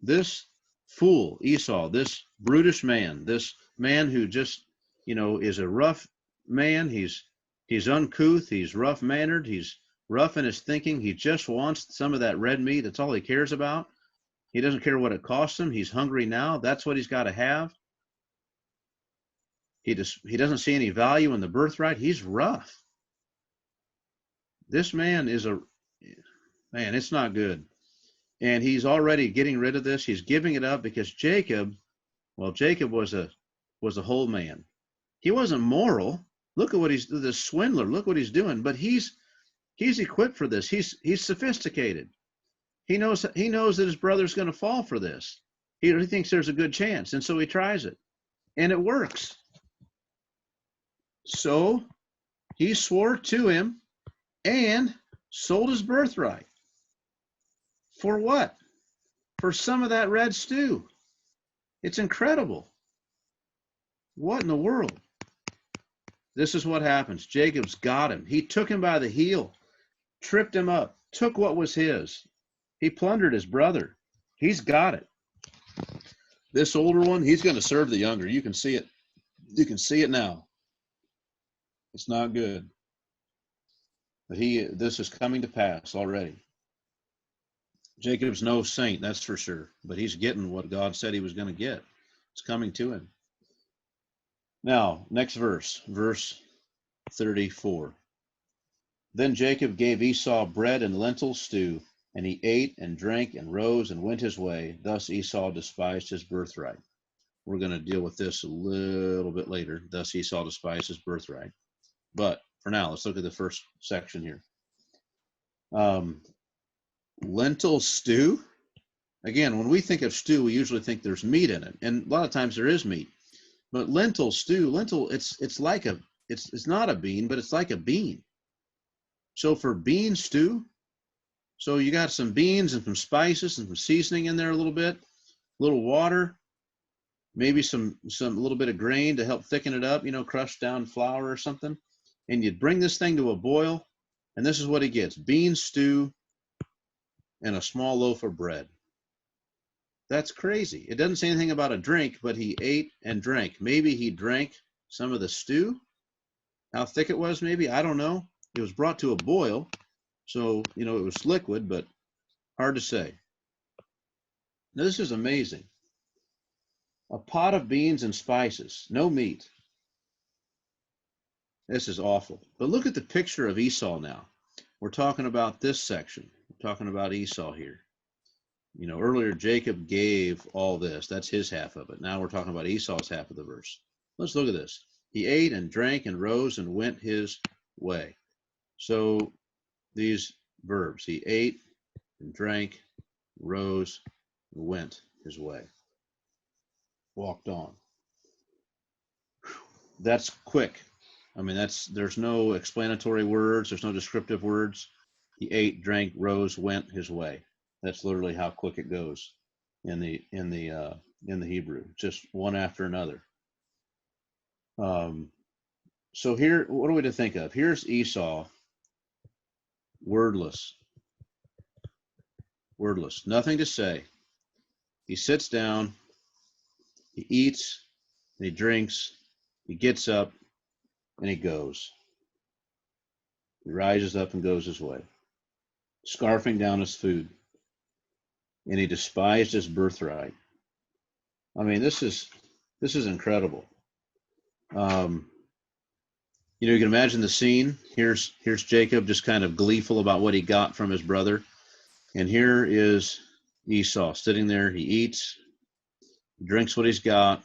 S2: This fool, Esau, this brutish man, this man who just, is a rough man. He's uncouth. He's rough-mannered. He's rough in his thinking. He just wants some of that red meat. That's all he cares about. He doesn't care what it costs him. He's hungry now. That's what he's got to have. He doesn't see any value in the birthright. He's rough. This man it's not good. And he's already getting rid of this. He's giving it up because Jacob was a whole man. He wasn't moral. Look at what the swindler. Look what he's doing. But he's equipped for this. He's sophisticated. He knows that his brother's going to fall for this. He thinks there's a good chance, and so he tries it, and it works. So he swore to him and sold his birthright. For what? For some of that red stew. It's incredible. What in the world? This is what happens. Jacob's got him. He took him by the heel, tripped him up, took what was his. He plundered his brother. He's got it. This older one, he's going to serve the younger. You can see it. You can see it now. It's not good. But this is coming to pass already. Jacob's no saint, that's for sure. But he's getting what God said he was going to get. It's coming to him. Now, next verse, verse 34. Then Jacob gave Esau bread and lentil stew, and he ate and drank and rose and went his way. Thus Esau despised his birthright. We're going to deal with this a little bit later. Thus Esau despised his birthright. But for now, let's look at the first section here. Lentil stew. Again, when we think of stew, we usually think there's meat in it, and a lot of times there is meat. But lentil stew, lentil, it's like a, it's not a bean, but it's like a bean. So for bean stew, so you got some beans and some spices and some seasoning in there a little bit, a little water, maybe some a little bit of grain to help thicken it up, you know, crushed down flour or something. And you'd bring this thing to a boil, and this is what he gets: bean stew and a small loaf of bread. That's crazy. It doesn't say anything about a drink, but he ate and drank. Maybe he drank some of the stew. How thick it was, maybe, I don't know. It was brought to a boil, so, you know, it was liquid, but hard to say. Now, this is amazing. A pot of beans and spices, no meat. This is awful. But look at the picture of Esau now. We're talking about this section. We're talking about Esau here. You know, earlier Jacob gave all this. That's his half of it. Now we're talking about Esau's half of the verse. Let's look at this. He ate and drank and rose and went his way. So these verbs, he ate and drank, rose, and went his way. Walked on. That's quick. I mean, there's no explanatory words. There's no descriptive words. He ate, drank, rose, went his way. That's literally how quick it goes in the Hebrew, just one after another. So here, what are we to think of? Here's Esau, wordless, nothing to say. He sits down, he eats, and he drinks, he gets up, and he goes. He rises up and goes his way, scarfing down his food. And he despised his birthright. I mean, this is incredible. You know, you can imagine the scene. Here's Jacob just kind of gleeful about what he got from his brother. And here is Esau sitting there. He eats, drinks what he's got.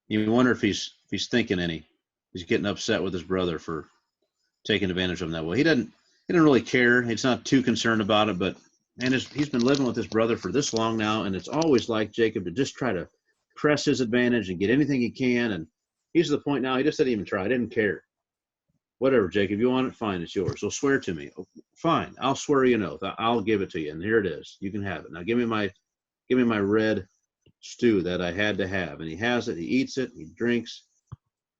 S2: You wonder if he's thinking he's getting upset with his brother for taking advantage of him that way. He doesn't really care. He's not too concerned about it, but and he's been living with his brother for this long now, and it's always like Jacob to just try to press his advantage and get anything he can. And he's to the point now, he just didn't even try. He didn't care. Whatever, Jacob, you want it? Fine, it's yours. So swear to me. Oh, fine, I'll swear you an oath. I'll give it to you, and here it is. You can have it. Now give me my red stew that I had to have. And he has it. He eats it. He drinks.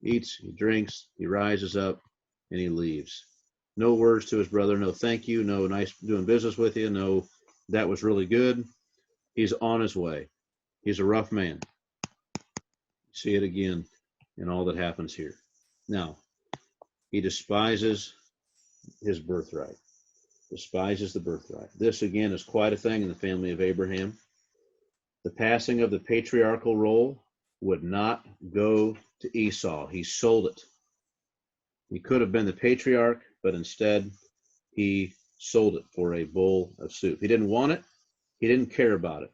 S2: Eats. He drinks. He rises up, and he leaves. No words to his brother. No thank you. No nice doing business with you. No, that was really good. He's on his way. He's a rough man. See it again in all that happens here. Now, he despises his birthright. Despises the birthright. This, again, is quite a thing in the family of Abraham. The passing of the patriarchal role would not go to Esau. He sold it. He could have been the patriarch, but instead he sold it for a bowl of soup. He didn't want it. He didn't care about it.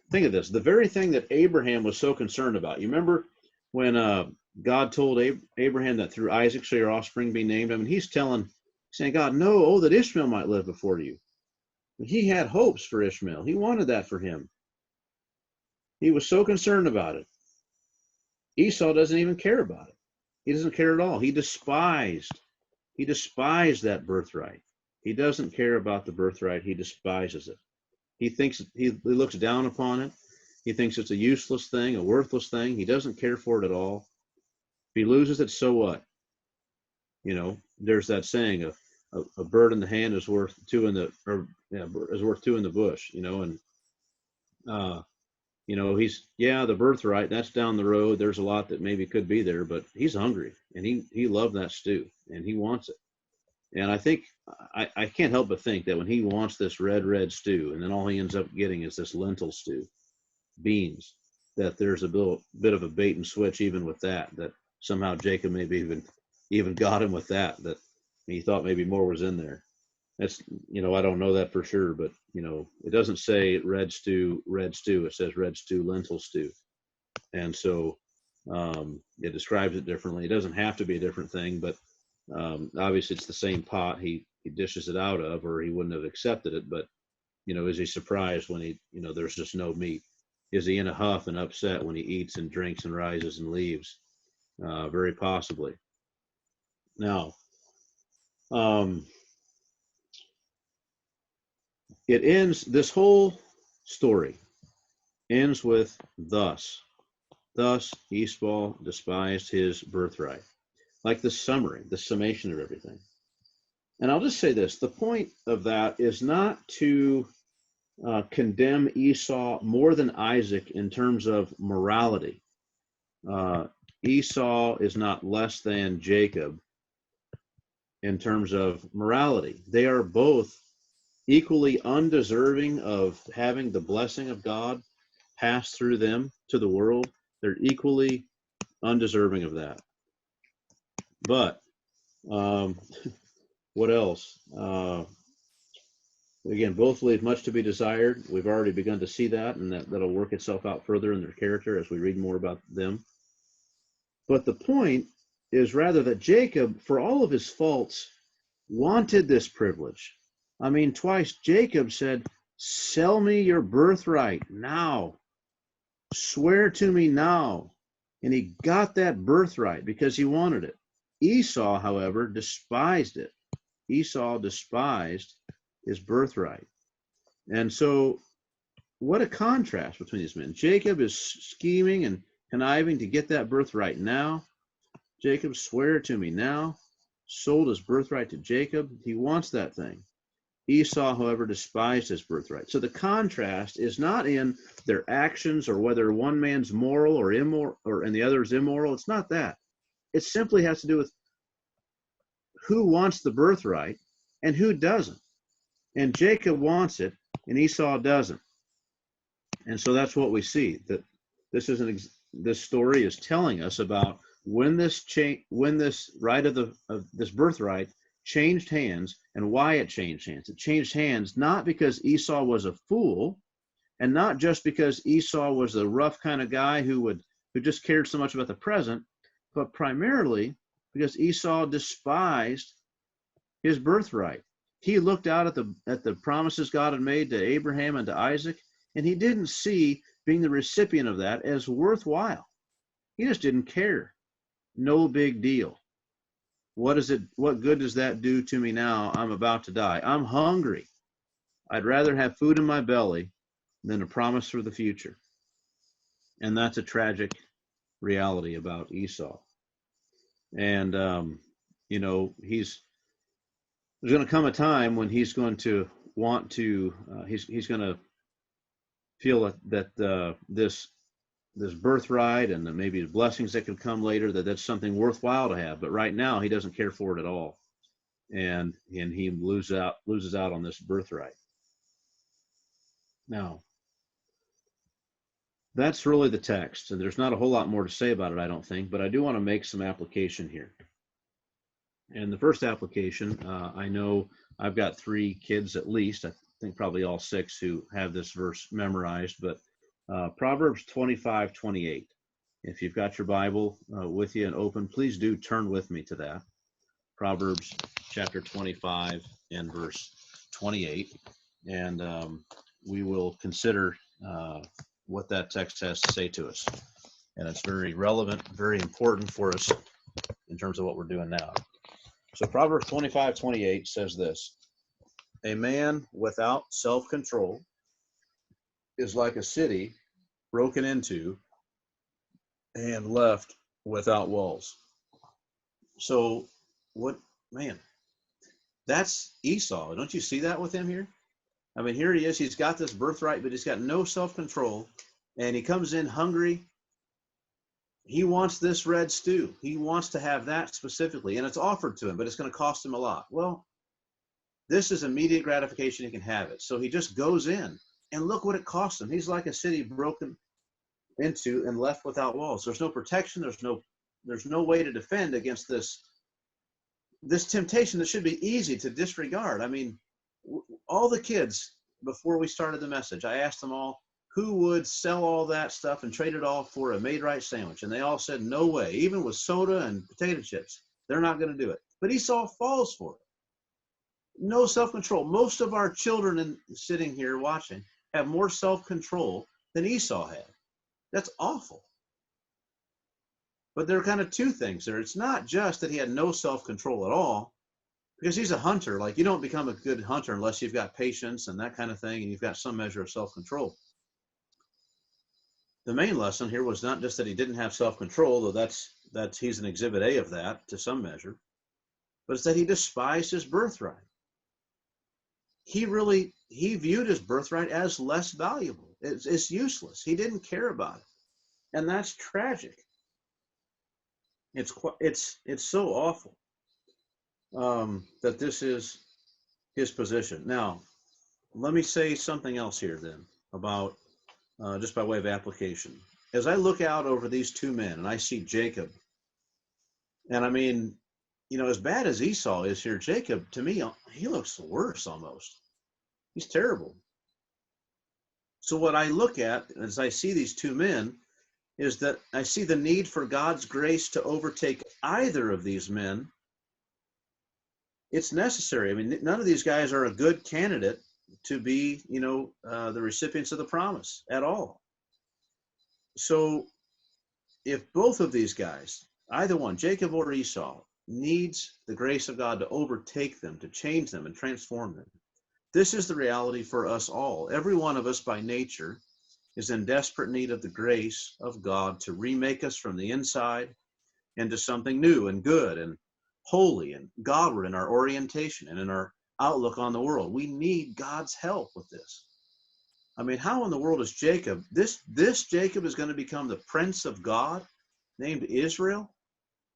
S2: Think of this. The very thing that Abraham was so concerned about. You remember when God told Abraham that through Isaac shall your offspring be named? I mean, he's saying, God, no, oh, that Ishmael might live before you. But he had hopes for Ishmael. He wanted that for him. He was so concerned about it. Esau doesn't even care about it. He doesn't care at all. He despised that birthright. He doesn't care about the birthright. He despises it. He thinks he looks down upon it. He thinks it's a useless thing, a worthless thing. He doesn't care for it at all. If he loses it, so what? You know, there's that saying, a bird in the hand is worth two in the bush. You know, and you know, the birthright, that's down the road. There's a lot that maybe could be there, but he's hungry, and he loved that stew, and he wants it. And I think I can't help but think that when he wants this red stew, and then all he ends up getting is this lentil stew, beans, that there's a bit of a bait and switch even with that. That somehow Jacob maybe even got him with that. That he thought maybe more was in there. That's, I don't know that for sure, but it doesn't say red stew. It says red stew, lentil stew, and so it describes it differently. It doesn't have to be a different thing, but obviously it's the same pot he dishes it out of, or he wouldn't have accepted it. But is he surprised when there's just no meat? Is he in a huff and upset when he eats and drinks and rises and leaves? Very possibly. Now, it ends, this whole story ends with thus Esau despised his birthright. Like the summary, the summation of everything. And I'll just say this, the point of that is not to condemn Esau more than Isaac in terms of morality. Esau is not less than Jacob in terms of morality. They are both equally undeserving of having the blessing of God pass through them to the world. They're equally undeserving of that. But what else? Again, both leave much to be desired. We've already begun to see that, and that'll work itself out further in their character as we read more about them. But the point is rather that Jacob, for all of his faults, wanted this privilege. I mean, twice Jacob said, "Sell me your birthright now. Swear to me now." And he got that birthright because he wanted it. Esau, however, despised it. Esau despised his birthright. And so what a contrast between these men. Jacob is scheming and conniving to get that birthright now. Jacob, swear to me now. Sold his birthright to Jacob. He wants that thing. Esau, however, despised his birthright. So the contrast is not in their actions or whether one man's moral or immoral and the other is immoral. It's not that. It simply has to do with who wants the birthright and who doesn't. And Jacob wants it and Esau doesn't. And so that's what we see, that this story is telling us about when this right of this birthright changed hands and why it changed hands. It changed hands not because Esau was a fool, and not just because Esau was a rough kind of guy who just cared so much about the present, but primarily because Esau despised his birthright. He looked out at the promises God had made to Abraham and to Isaac, and he didn't see being the recipient of that as worthwhile. He just didn't care. No big deal. What good does that do to me now? I'm about to die. I'm hungry. I'd rather have food in my belly than a promise for the future. And that's a tragic reality about Esau. And, there's going to come a time when he's going to want to, he's going to feel that this birthright and maybe the blessings that could come later, that's something worthwhile to have. But right now he doesn't care for it at all. And he loses out on this birthright. Now, that's really the text. And there's not a whole lot more to say about it, I don't think, but I do want to make some application here. And the first application, I know I've got 3 kids at least, I think probably all 6 who have this verse memorized, but Proverbs 25:28. If you've got your Bible with you and open, please do turn with me to that. Proverbs chapter 25 and verse 28. And we will consider what that text has to say to us. And it's very relevant, very important for us in terms of what we're doing now. So Proverbs 25:28 says this: "A man without self-control is like a city broken into and left without walls." So that's Esau. Don't you see that with him here? I mean, here he is. He's got this birthright, but he's got no self-control. And he comes in hungry
S1: he wants this red stew. He wants to have that specifically, and it's offered to him, but it's going to cost him a lot. Well, this is immediate gratification. He can have it. So he just goes in, and look what it costs him. He's like a city broken into and left without walls. There's no protection. There's no way to defend against this temptation that should be easy to disregard. I mean, all the kids, before we started the message, I asked them all who would sell all that stuff and trade it all for a Maid Rite sandwich, and they all said no way. Even with soda and potato chips, they're not going to do it. But Esau falls for it. No self-control. Most of our children sitting here watching have more self-control than Esau had. That's awful. But there are kind of two things there. It's not just that he had no self-control at all, because he's a hunter. Like, you don't become a good hunter unless you've got patience and that kind of thing, and you've got some measure of self-control. The main lesson here was not just that he didn't have self-control, though he's an exhibit A of that to some measure, but it's that he despised his birthright. He viewed his birthright as less valuable. It's useless. He didn't care about it. And that's tragic. It's so awful that this is his position. Now, let me say something else here then about just by way of application. As I look out over these two men and I see Jacob, and I mean, as bad as Esau is here, Jacob, to me, he looks worse almost. He's terrible. So what I look at as I see these two men is that I see the need for God's grace to overtake either of these men. It's necessary. I mean, none of these guys are a good candidate to be, the recipients of the promise at all. So if both of these guys, either one, Jacob or Esau, needs the grace of God to overtake them, to change them and transform them, this is the reality for us all. Every one of us by nature is in desperate need of the grace of God to remake us from the inside into something new and good and holy and Godward in our orientation and in our outlook on the world. We need God's help with this. I mean, how in the world is Jacob, this Jacob is going to become the prince of God named Israel?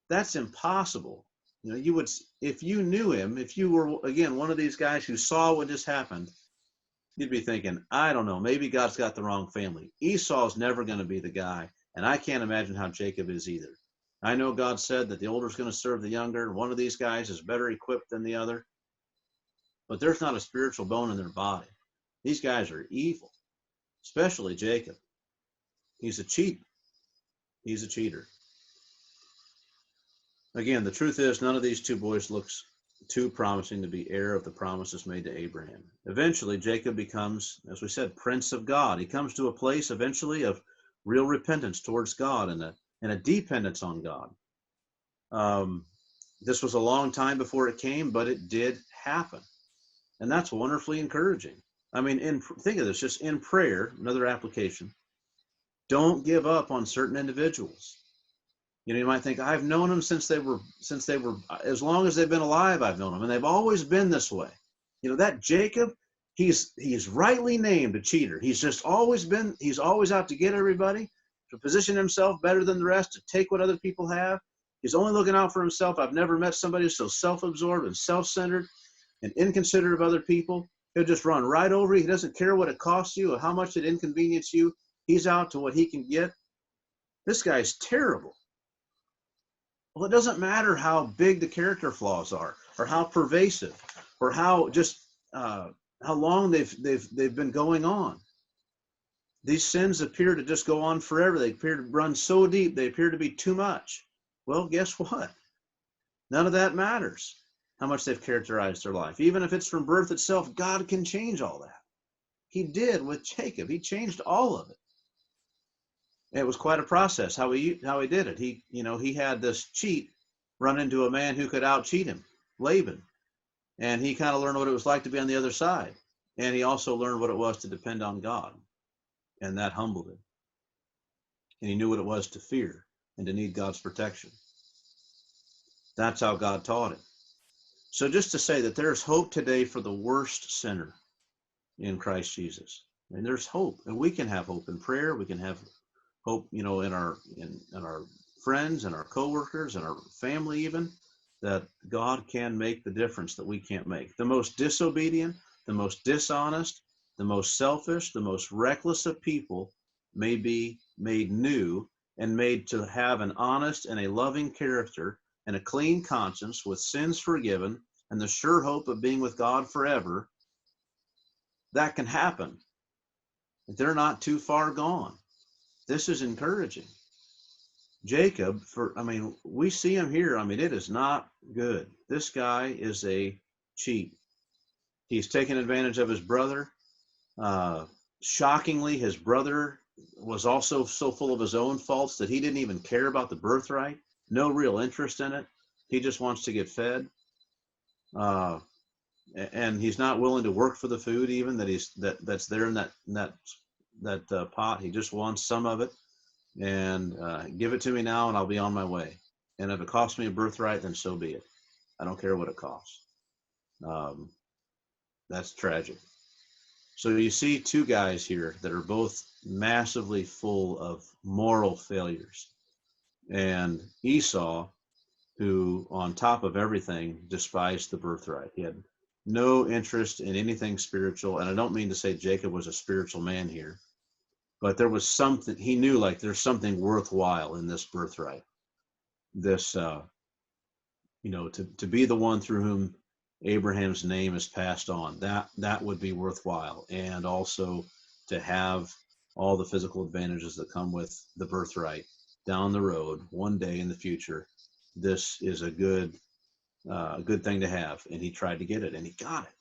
S1: That's impossible. You would, if you knew him, if you were, again, one of these guys who saw what just happened, you'd be thinking, I don't know, maybe God's got the wrong family. Esau's never going to be the guy, and I can't imagine how Jacob is either. I know God said that the older is going to serve the younger. One of these guys is better equipped than the other, but there's not a spiritual bone in their body. These guys are evil, especially Jacob. He's a cheat. He's a cheater. Again, the truth is none of these two boys looks too promising to be heir of the promises made to Abraham. Eventually, Jacob becomes, as we said, prince of God. He comes to a place eventually of real repentance towards God and a dependence on God. This was a long time before it came, but it did happen. And that's wonderfully encouraging. I mean, think of this, just in prayer, another application. Don't give up on certain individuals. You might think, I've known them since they were, as long as they've been alive, I've known them. And they've always been this way. That Jacob, he's rightly named a cheater. He's always out to get everybody, to position himself better than the rest, to take what other people have. He's only looking out for himself. I've never met somebody who's so self-absorbed and self-centered and inconsiderate of other people. He'll just run right over you. He doesn't care what it costs you or how much it inconveniences you. He's out to what he can get. This guy's terrible. Well, it doesn't matter how big the character flaws are, or how pervasive, or how long they've been going on. These sins appear to just go on forever. They appear to run so deep. They appear to be too much. Well, guess what? None of that matters, how much they've characterized their life. Even if it's from birth itself, God can change all that. He did with Jacob. He changed all of it. It was quite a process how he did it. He had this cheat run into a man who could out-cheat him, Laban. And he kind of learned what it was like to be on the other side. And he also learned what it was to depend on God. And that humbled him. And he knew what it was to fear and to need God's protection. That's how God taught him. So just to say that there's hope today for the worst sinner in Christ Jesus. And there's hope. And we can have hope in prayer. We can have hope, in our friends and our coworkers and our family, even, that God can make the difference that we can't make. The most disobedient, the most dishonest, the most selfish, the most reckless of people may be made new and made to have an honest and a loving character and a clean conscience with sins forgiven and the sure hope of being with God forever. That can happen. They're not too far gone. This is encouraging. Jacob, we see him here. It is not good. This guy is a cheat. He's taken advantage of his brother. Shockingly, his brother was also so full of his own faults that he didn't even care about the birthright. No real interest in it. He just wants to get fed. And he's not willing to work for the food even that's there in that pot. He just wants some of it. And give it to me now and I'll be on my way. And if it costs me a birthright, then so be it. I don't care what it costs. That's tragic. So you see two guys here that are both massively full of moral failures. And Esau, who on top of everything despised the birthright. He had no interest in anything spiritual. And I don't mean to say Jacob was a spiritual man here, but there was something, he knew, like, there's something worthwhile in this birthright. This, to be the one through whom Abraham's name is passed on, that would be worthwhile. And also to have all the physical advantages that come with the birthright down the road, one day in the future. This is a good thing to have. And he tried to get it and he got it.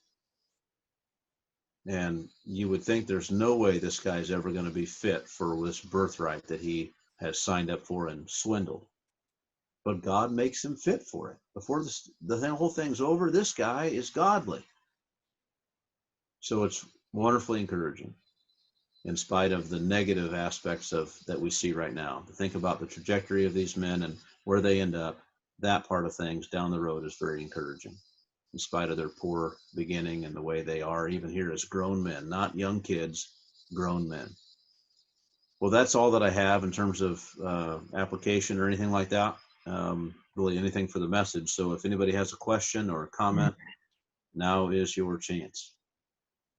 S1: And you would think there's no way this guy's ever going to be fit for this birthright that he has signed up for and swindled. But God makes him fit for it. Before the whole thing's over, this guy is godly. So it's wonderfully encouraging, in spite of the negative aspects that we see right now. To think about the trajectory of these men and where they end up, that part of things down the road is very encouraging, in spite of their poor beginning and the way they are, even here as grown men, not young kids, grown men. Well, that's all that I have in terms of application or anything like that. Really anything for the message. So if anybody has a question or a comment, now is your chance.